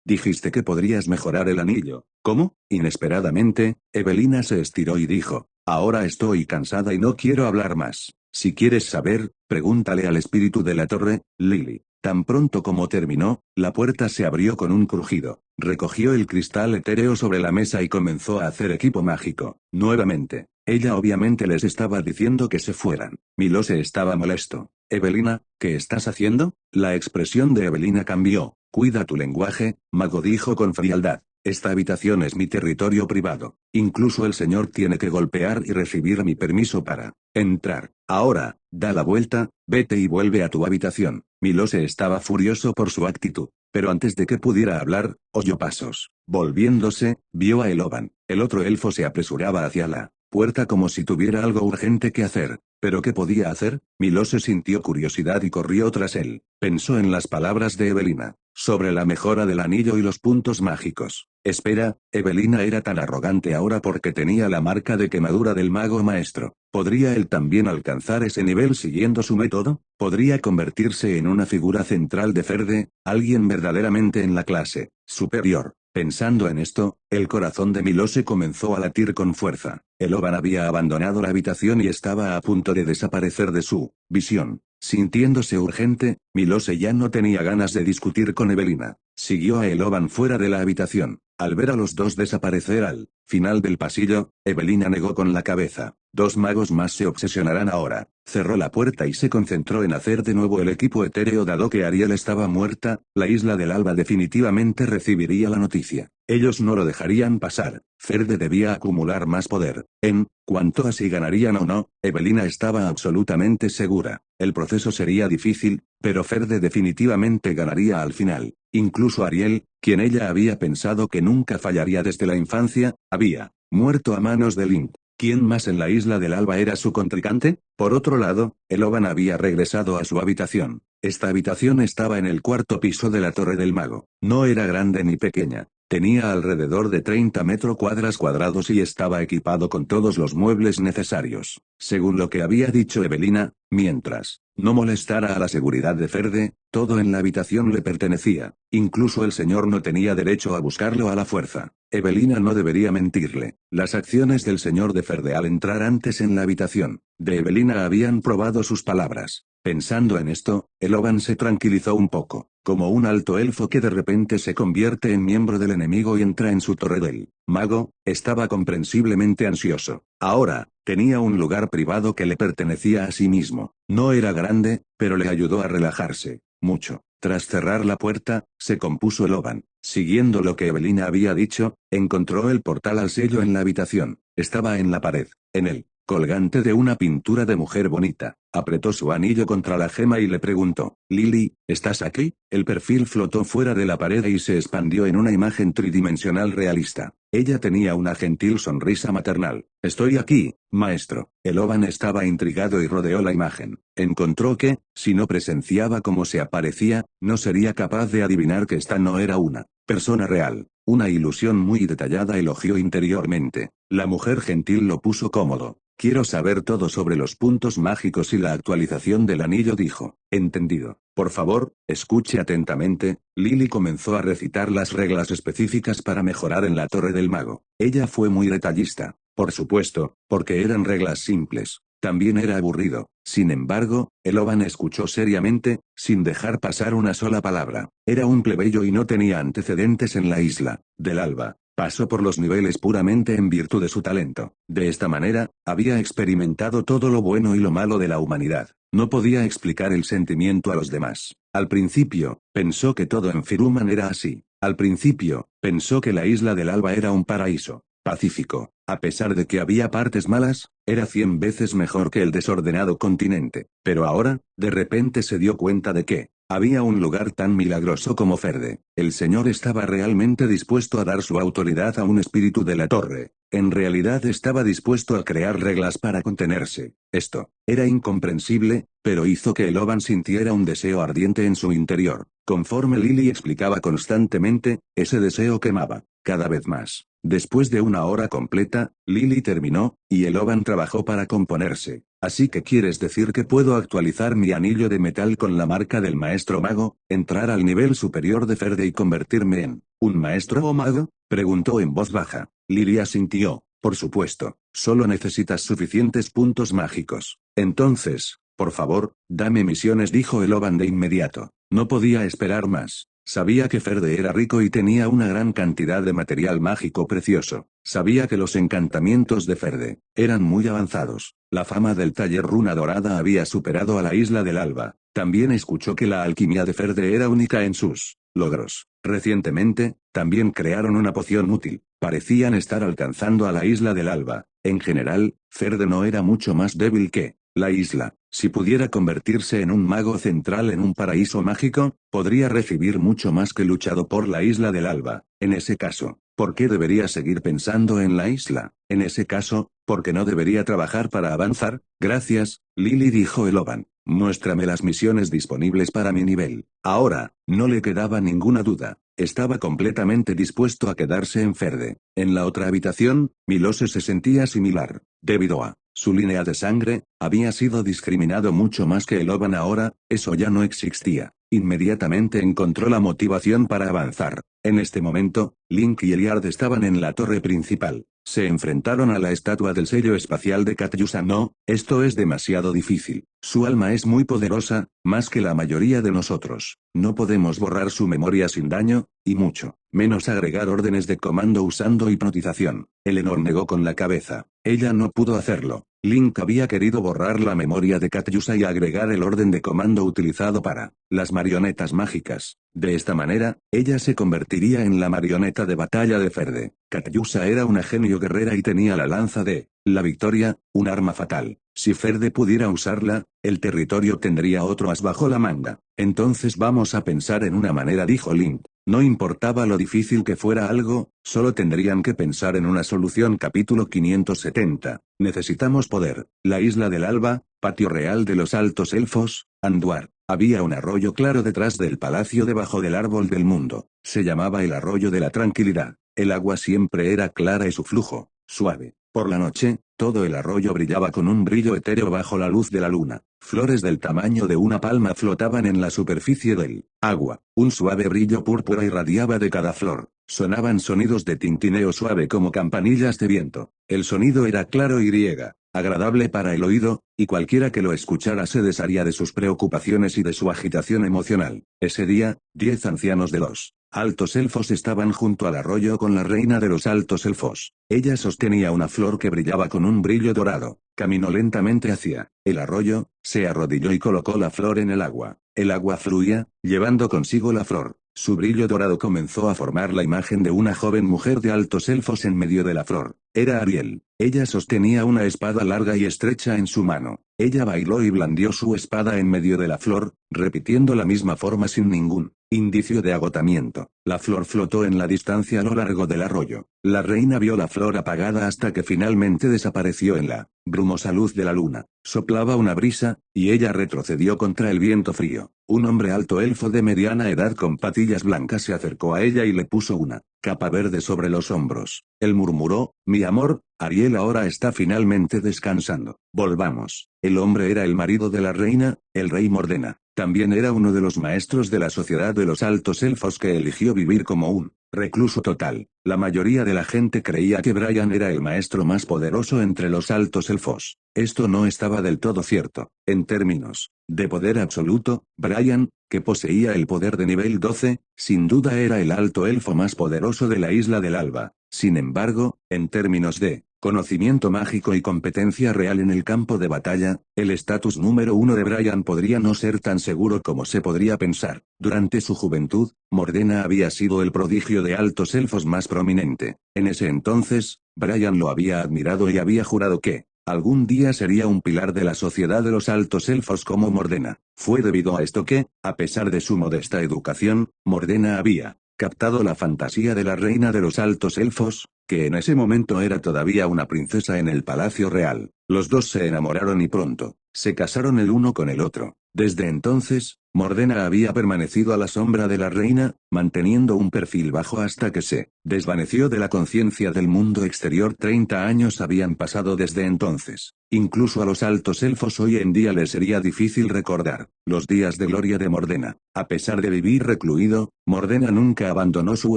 dijiste que podrías mejorar el anillo. ¿Cómo? Inesperadamente, Evelina se estiró y dijo. Ahora estoy cansada y no quiero hablar más. Si quieres saber, pregúntale al espíritu de la torre, Lily. Tan pronto como terminó, la puerta se abrió con un crujido. Recogió el cristal etéreo sobre la mesa y comenzó a hacer equipo mágico. Nuevamente, ella obviamente les estaba diciendo que se fueran. Milose estaba molesto. Evelina, ¿qué estás haciendo? La expresión de Evelina cambió. Cuida tu lenguaje, mago, dijo con frialdad. Esta habitación es mi territorio privado. Incluso el señor tiene que golpear y recibir mi permiso para entrar. Ahora, da la vuelta, vete y vuelve a tu habitación. Milose estaba furioso por su actitud, pero antes de que pudiera hablar, oyó pasos. Volviéndose, vio a Eloban. El otro elfo se apresuraba hacia la puerta como si tuviera algo urgente que hacer. ¿Pero qué podía hacer? Milose sintió curiosidad y corrió tras él. Pensó en las palabras de Evelina, sobre la mejora del anillo y los puntos mágicos. Espera, Evelina era tan arrogante ahora porque tenía la marca de quemadura del mago maestro. ¿Podría él también alcanzar ese nivel siguiendo su método? ¿Podría convertirse en una figura central de Ferde, alguien verdaderamente en la clase superior? Pensando en esto, el corazón de Milose comenzó a latir con fuerza. Eloban había abandonado la habitación y estaba a punto de desaparecer de su visión. Sintiéndose urgente, Milose ya no tenía ganas de discutir con Evelina. Siguió a Eloban fuera de la habitación. Al ver a los dos desaparecer al final del pasillo, Evelina negó con la cabeza. Dos magos más se obsesionarán ahora. Cerró la puerta y se concentró en hacer de nuevo el equipo etéreo dado que Ariel estaba muerta, la isla del Alba definitivamente recibiría la noticia. Ellos no lo dejarían pasar. Ferde debía acumular más poder. En cuanto a si ganarían o no, Evelina estaba absolutamente segura. El proceso sería difícil, pero Ferde definitivamente ganaría al final. Incluso Ariel, quien ella había pensado que nunca fallaría desde la infancia, había muerto a manos de Link. ¿Quién más en la isla del Alba era su contrincante? Por otro lado, Eloban había regresado a su habitación. Esta habitación estaba en el cuarto piso de la Torre del Mago. No era grande ni pequeña. Tenía alrededor de 30 metros cuadrados y estaba equipado con todos los muebles necesarios. Según lo que había dicho Evelina, mientras no molestara a la seguridad de Ferde, todo en la habitación le pertenecía. Incluso el señor no tenía derecho a buscarlo a la fuerza. Evelina no debería mentirle. Las acciones del señor de Ferde al entrar antes en la habitación de Evelina habían probado sus palabras. Pensando en esto, Eloban se tranquilizó un poco, como un alto elfo que de repente se convierte en miembro del enemigo y entra en su torre del mago, estaba comprensiblemente ansioso. Ahora, tenía un lugar privado que le pertenecía a sí mismo. No era grande, pero le ayudó a relajarse mucho. Tras cerrar la puerta, se compuso Eloban. Siguiendo lo que Evelina había dicho, encontró el portal al sello en la habitación. Estaba en la pared, en el colgante de una pintura de mujer bonita. Apretó su anillo contra la gema y le preguntó, «Lily, ¿estás aquí?» El perfil flotó fuera de la pared y se expandió en una imagen tridimensional realista. Ella tenía una gentil sonrisa maternal. «Estoy aquí, maestro». Eloban estaba intrigado y rodeó la imagen. Encontró que, si no presenciaba cómo se aparecía, no sería capaz de adivinar que esta no era una persona real. Una ilusión muy detallada elogió interiormente. La mujer gentil lo puso cómodo. «Quiero saber todo sobre los puntos mágicos y la actualización del anillo», dijo. «Entendido. Por favor, escuche atentamente». Lily comenzó a recitar las reglas específicas para mejorar en la Torre del Mago. Ella fue muy detallista. Por supuesto, porque eran reglas simples. También era aburrido. Sin embargo, Eloban escuchó seriamente, sin dejar pasar una sola palabra. Era un plebeyo y no tenía antecedentes en la isla del Alba. Pasó por los niveles puramente en virtud de su talento. De esta manera, había experimentado todo lo bueno y lo malo de la humanidad. No podía explicar el sentimiento a los demás. Al principio, pensó que todo en Firuman era así. Al principio, pensó que la isla del Alba era un paraíso pacífico. A pesar de que había partes malas, era 100 veces mejor que el desordenado continente. Pero ahora, de repente se dio cuenta de que había un lugar tan milagroso como Ferde. El señor estaba realmente dispuesto a dar su autoridad a un espíritu de la torre. En realidad estaba dispuesto a crear reglas para contenerse. Esto era incomprensible, pero hizo que Eloban sintiera un deseo ardiente en su interior. Conforme Lily explicaba constantemente, ese deseo quemaba cada vez más. Después de una hora completa, Lily terminó, y Eloban trabajó para componerse. «Así que quieres decir que puedo actualizar mi anillo de metal con la marca del maestro mago, entrar al nivel superior de Ferde y convertirme en un maestro o mago?» preguntó en voz baja. Lily asintió. «Por supuesto, solo necesitas suficientes puntos mágicos. Entonces, por favor, dame misiones», dijo Eloban de inmediato. No podía esperar más. Sabía que Ferde era rico y tenía una gran cantidad de material mágico precioso. Sabía que los encantamientos de Ferde eran muy avanzados. La fama del taller Runa Dorada había superado a la isla del Alba. También escuchó que la alquimia de Ferde era única en sus logros. Recientemente, también crearon una poción útil. Parecían estar alcanzando a la isla del Alba. En general, Ferde no era mucho más débil que la isla. Si pudiera convertirse en un mago central en un paraíso mágico, podría recibir mucho más que luchado por la isla del Alba. En ese caso, ¿por qué debería seguir pensando en la isla? En ese caso, porque no debería trabajar para avanzar. Gracias, Lily, dijo Eloban. Muéstrame las misiones disponibles para mi nivel. Ahora, no le quedaba ninguna duda. Estaba completamente dispuesto a quedarse en Ferde. En la otra habitación, Milose se sentía similar. Debido a su línea de sangre, había sido discriminado mucho más que Eloban ahora, eso ya no existía. Inmediatamente encontró la motivación para avanzar. En este momento, Link y Eliard estaban en la torre principal. Se enfrentaron a la estatua del sello espacial de Katyusha. No, esto es demasiado difícil. Su alma es muy poderosa, más que la mayoría de nosotros. No podemos borrar su memoria sin daño, y mucho menos agregar órdenes de comando usando hipnotización. Eleanor negó con la cabeza. Ella no pudo hacerlo. Link había querido borrar la memoria de Katyusha y agregar el orden de comando utilizado para las marionetas mágicas. De esta manera, ella se convertiría en la marioneta de batalla de Ferde. Katyusha era una genio guerrera y tenía la lanza de la victoria, un arma fatal. Si Ferde pudiera usarla, el territorio tendría otro as bajo la manga. Entonces vamos a pensar en una manera, dijo Link. No importaba lo difícil que fuera algo, solo tendrían que pensar en una solución. Capítulo 570. Necesitamos poder. La isla del Alba, patio real de los altos elfos, Anduar. Había un arroyo claro detrás del palacio debajo del árbol del mundo. Se llamaba el arroyo de la tranquilidad. El agua siempre era clara y su flujo, suave. Por la noche, todo el arroyo brillaba con un brillo etéreo bajo la luz de la luna. Flores del tamaño de una palma flotaban en la superficie del agua. Un suave brillo púrpura irradiaba de cada flor. Sonaban sonidos de tintineo suave como campanillas de viento. El sonido era claro y agradable para el oído, y cualquiera que lo escuchara se desharía de sus preocupaciones y de su agitación emocional. Ese día, 10 ancianos de los altos elfos estaban junto al arroyo con la reina de los altos elfos. Ella sostenía una flor que brillaba con un brillo dorado. Caminó lentamente hacia el arroyo, se arrodilló y colocó la flor en el agua. El agua fluía, llevando consigo la flor. Su brillo dorado comenzó a formar la imagen de una joven mujer de altos elfos en medio de la flor. Era Ariel. Ella sostenía una espada larga y estrecha en su mano. Ella bailó y blandió su espada en medio de la flor, repitiendo la misma forma sin ningún indicio de agotamiento. La flor flotó en la distancia a lo largo del arroyo. La reina vio la flor apagada hasta que finalmente desapareció en la brumosa luz de la luna. Soplaba una brisa, y ella retrocedió contra el viento frío. Un hombre alto elfo de mediana edad con patillas blancas se acercó a ella y le puso una capa verde sobre los hombros. Él murmuró: mi amor, Ariel ahora está finalmente descansando. Volvamos. El hombre era el marido de la reina, el rey Mordena. También era uno de los maestros de la sociedad de los altos elfos que eligió vivir como un recluso total. La mayoría de la gente creía que Brian era el maestro más poderoso entre los altos elfos. Esto no estaba del todo cierto. En términos de poder absoluto, Brian, que poseía el poder de nivel 12, sin duda era el alto elfo más poderoso de la isla del Alba. Sin embargo, en términos de conocimiento mágico y competencia real en el campo de batalla, el estatus número 1 de Brian podría no ser tan seguro como se podría pensar. Durante su juventud, Mordena había sido el prodigio de altos elfos más prominente. En ese entonces, Brian lo había admirado y había jurado que algún día sería un pilar de la sociedad de los altos elfos como Mordena. Fue debido a esto que, a pesar de su modesta educación, Mordena había captado la fantasía de la reina de los altos elfos, que en ese momento era todavía una princesa en el palacio real. Los dos se enamoraron y pronto se casaron el uno con el otro. Desde entonces, Mordena había permanecido a la sombra de la reina, manteniendo un perfil bajo hasta que se desvaneció de la conciencia del mundo exterior. 30 años habían pasado desde entonces. Incluso a los altos elfos hoy en día les sería difícil recordar los días de gloria de Mordena. A pesar de vivir recluido, Mordena nunca abandonó su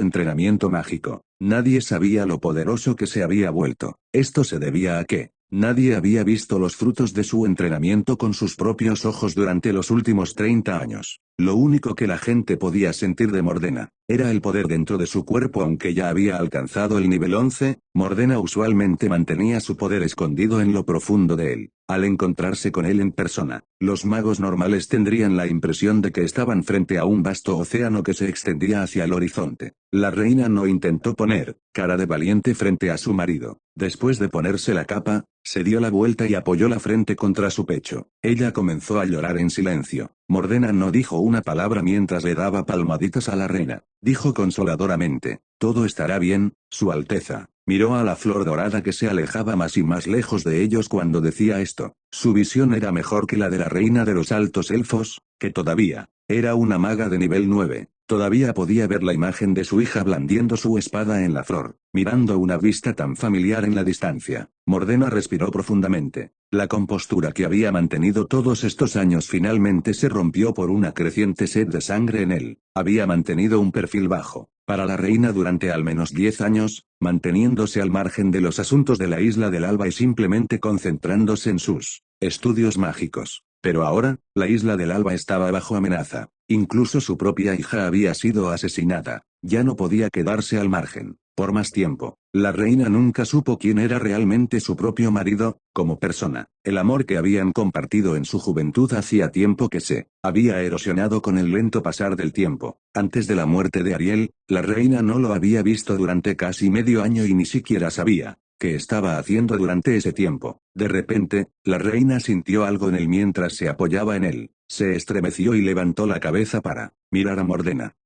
entrenamiento mágico. Nadie sabía lo poderoso que se había vuelto. Esto se debía a que nadie había visto los frutos de su entrenamiento con sus propios ojos durante los últimos 30 años. Lo único que la gente podía sentir de Mordena era el poder dentro de su cuerpo. Aunque ya había alcanzado el nivel 11, Mordena usualmente mantenía su poder escondido en lo profundo de él. Al encontrarse con él en persona, los magos normales tendrían la impresión de que estaban frente a un vasto océano que se extendía hacia el horizonte. La reina no intentó poner cara de valiente frente a su marido. Después de ponerse la capa, se dio la vuelta y apoyó la frente contra su pecho. Ella comenzó a llorar en silencio. Mordena no dijo una palabra mientras le daba palmaditas a la reina. Dijo consoladoramente: todo estará bien, Su Alteza. Miró a la flor dorada que se alejaba más y más lejos de ellos cuando decía esto. Su visión era mejor que la de la reina de los altos elfos, que todavía era una maga de nivel 9. Todavía podía ver la imagen de su hija blandiendo su espada en la flor, mirando una vista tan familiar en la distancia. Mordena respiró profundamente. La compostura que había mantenido todos estos años finalmente se rompió por una creciente sed de sangre en él. Había mantenido un perfil bajo para la reina durante al menos 10 años, manteniéndose al margen de los asuntos de la Isla del Alba y simplemente concentrándose en sus estudios mágicos. Pero ahora, la Isla del Alba estaba bajo amenaza. Incluso su propia hija había sido asesinada. Ya no podía quedarse al margen por más tiempo. La reina nunca supo quién era realmente su propio marido, como persona. El amor que habían compartido en su juventud hacía tiempo que se había erosionado con el lento pasar del tiempo. Antes de la muerte de Ariel, la reina no lo había visto durante casi medio año y ni siquiera sabía qué estaba haciendo durante ese tiempo. De repente, la reina sintió algo en él mientras se apoyaba en él. Se estremeció y levantó la cabeza para mirar a Mordena.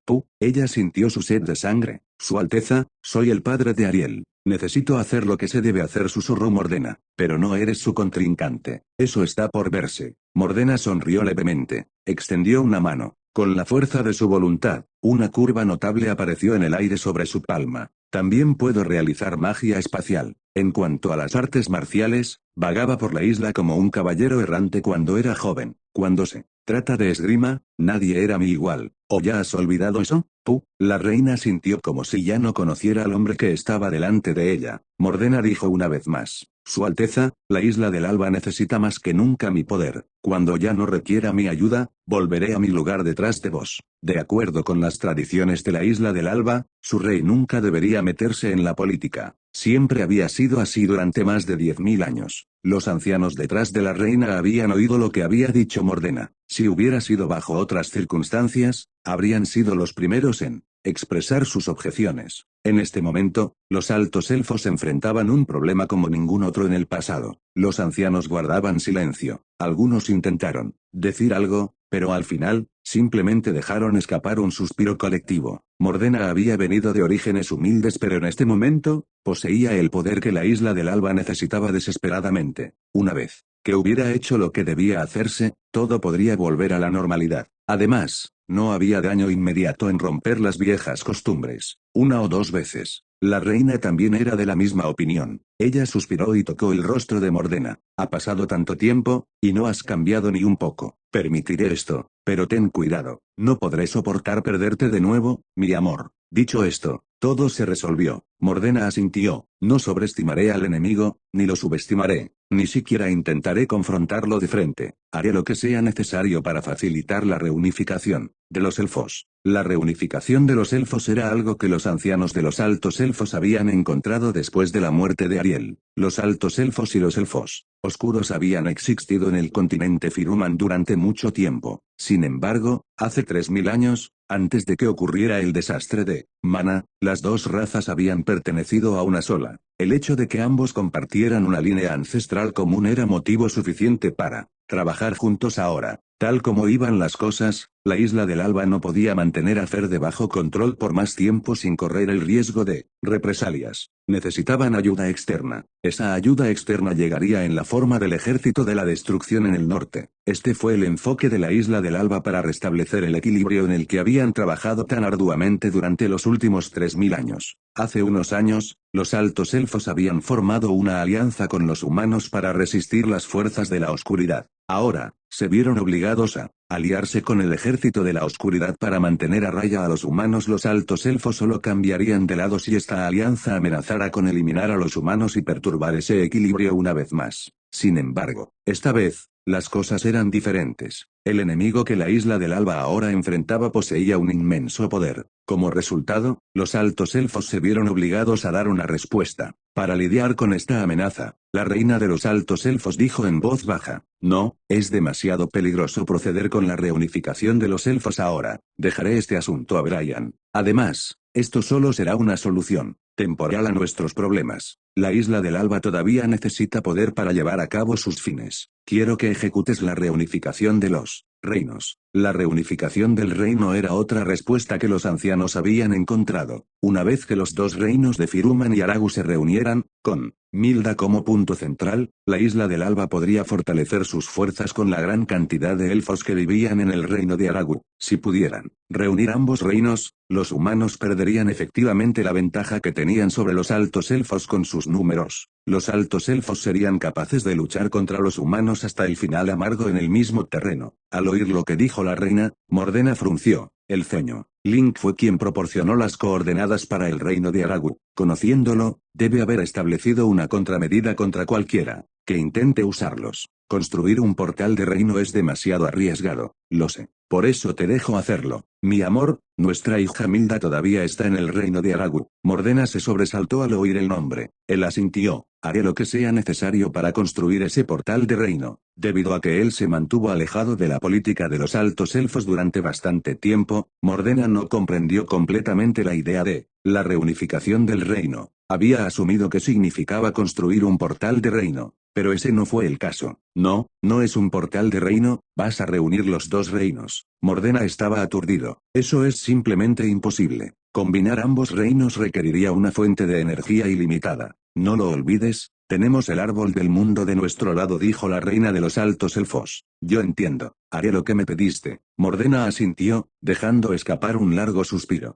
Ella sintió su sed de sangre. Su Alteza, soy el padre de Ariel. Necesito hacer lo que se debe hacer, susurró Mordena. Pero no eres su contrincante. Eso está por verse. Mordena sonrió levemente. Extendió una mano. Con la fuerza de su voluntad, una curva notable apareció en el aire sobre su palma. También puedo realizar magia espacial. En cuanto a las artes marciales, vagaba por la isla como un caballero errante cuando era joven. Cuando se trata de esgrima, nadie era mi igual. ¿O ya has olvidado eso? La reina sintió como si ya no conociera al hombre que estaba delante de ella. Mordena dijo una vez más. Su Alteza, la Isla del Alba necesita más que nunca mi poder. Cuando ya no requiera mi ayuda, volveré a mi lugar detrás de vos. De acuerdo con las tradiciones de la Isla del Alba, su rey nunca debería meterse en la política. Siempre había sido así durante más de 10.000 años. Los ancianos detrás de la reina habían oído lo que había dicho Mordena. Si hubiera sido bajo otras circunstancias, habrían sido los primeros en expresar sus objeciones. En este momento, los altos elfos enfrentaban un problema como ningún otro en el pasado. Los ancianos guardaban silencio. Algunos intentaron decir algo, pero al final, simplemente dejaron escapar un suspiro colectivo. Mordena había venido de orígenes humildes, pero en este momento, poseía el poder que la Isla del Alba necesitaba desesperadamente. Una vez que hubiera hecho lo que debía hacerse, todo podría volver a la normalidad. Además, no había daño inmediato en romper las viejas costumbres. Una o dos veces. La reina también era de la misma opinión. Ella suspiró y tocó el rostro de Mordena. Ha pasado tanto tiempo, y no has cambiado ni un poco. Permitiré esto, pero ten cuidado. No podré soportar perderte de nuevo, mi amor. Dicho esto, todo se resolvió. Mordena asintió. No sobreestimaré al enemigo, ni lo subestimaré. Ni siquiera intentaré confrontarlo de frente. Haré lo que sea necesario para facilitar la reunificación de los elfos. La reunificación de los elfos era algo que los ancianos de los altos elfos habían encontrado después de la muerte de Ariel. Los altos elfos y los elfos oscuros habían existido en el continente Firuman durante mucho tiempo. Sin embargo, hace 3000 años, antes de que ocurriera el desastre de Mana, las dos razas habían pertenecido a una sola. El hecho de que ambos compartieran una línea ancestral común era motivo suficiente para trabajar juntos ahora. Tal como iban las cosas, la Isla del Alba no podía mantener a Ferde bajo control por más tiempo sin correr el riesgo de represalias. Necesitaban ayuda externa. Esa ayuda externa llegaría en la forma del ejército de la destrucción en el norte. Este fue el enfoque de la Isla del Alba para restablecer el equilibrio en el que habían trabajado tan arduamente durante los últimos 3000 años. Hace unos años, los altos elfos habían formado una alianza con los humanos para resistir las fuerzas de la oscuridad. Ahora, se vieron obligados a aliarse con el ejército de la oscuridad para mantener a raya a los humanos. Los altos elfos solo cambiarían de lado si esta alianza amenazara con eliminar a los humanos y perturbar ese equilibrio una vez más. Sin embargo, esta vez, las cosas eran diferentes. El enemigo que la Isla del Alba ahora enfrentaba poseía un inmenso poder. Como resultado, los altos elfos se vieron obligados a dar una respuesta. Para lidiar con esta amenaza, la reina de los altos elfos dijo en voz baja: no, es demasiado peligroso proceder con la reunificación de los elfos ahora. Dejaré este asunto a Brian. Además, esto solo será una solución temporal a nuestros problemas. La Isla del Alba todavía necesita poder para llevar a cabo sus fines. Quiero que ejecutes la reunificación de los Reinos. La reunificación del reino era otra respuesta que los ancianos habían encontrado. Una vez que los dos reinos de Firuman y Aragu se reunieran, con Milda como punto central, la isla del Alba podría fortalecer sus fuerzas con la gran cantidad de elfos que vivían en el reino de Aragu. Si pudieran reunir ambos reinos, los humanos perderían efectivamente la ventaja que tenían sobre los altos elfos con sus números. Los altos elfos serían capaces de luchar contra los humanos hasta el final amargo en el mismo terreno. Al oír lo que dijo la reina, Mordena frunció el ceño. Link fue quien proporcionó las coordenadas para el reino de Aragu. Conociéndolo, debe haber establecido una contramedida contra cualquiera que intente usarlos. Construir un portal de reino es demasiado arriesgado, lo sé. Por eso te dejo hacerlo. Mi amor, nuestra hija Milda todavía está en el reino de Aragu. Mordena se sobresaltó al oír el nombre. Él asintió. Haré lo que sea necesario para construir ese portal de reino. Debido a que él se mantuvo alejado de la política de los altos elfos durante bastante tiempo, Mordena no comprendió completamente la idea de la reunificación del reino. Había asumido que significaba construir un portal de reino. Pero ese no fue el caso. No, no es un portal de reino, vas a reunir los dos reinos. Mordena estaba aturdido. Eso es simplemente imposible. Combinar ambos reinos requeriría una fuente de energía ilimitada. No lo olvides, tenemos el árbol del mundo de nuestro lado, dijo la reina de los altos elfos. Yo entiendo. Haré lo que me pediste. Mordena asintió, dejando escapar un largo suspiro.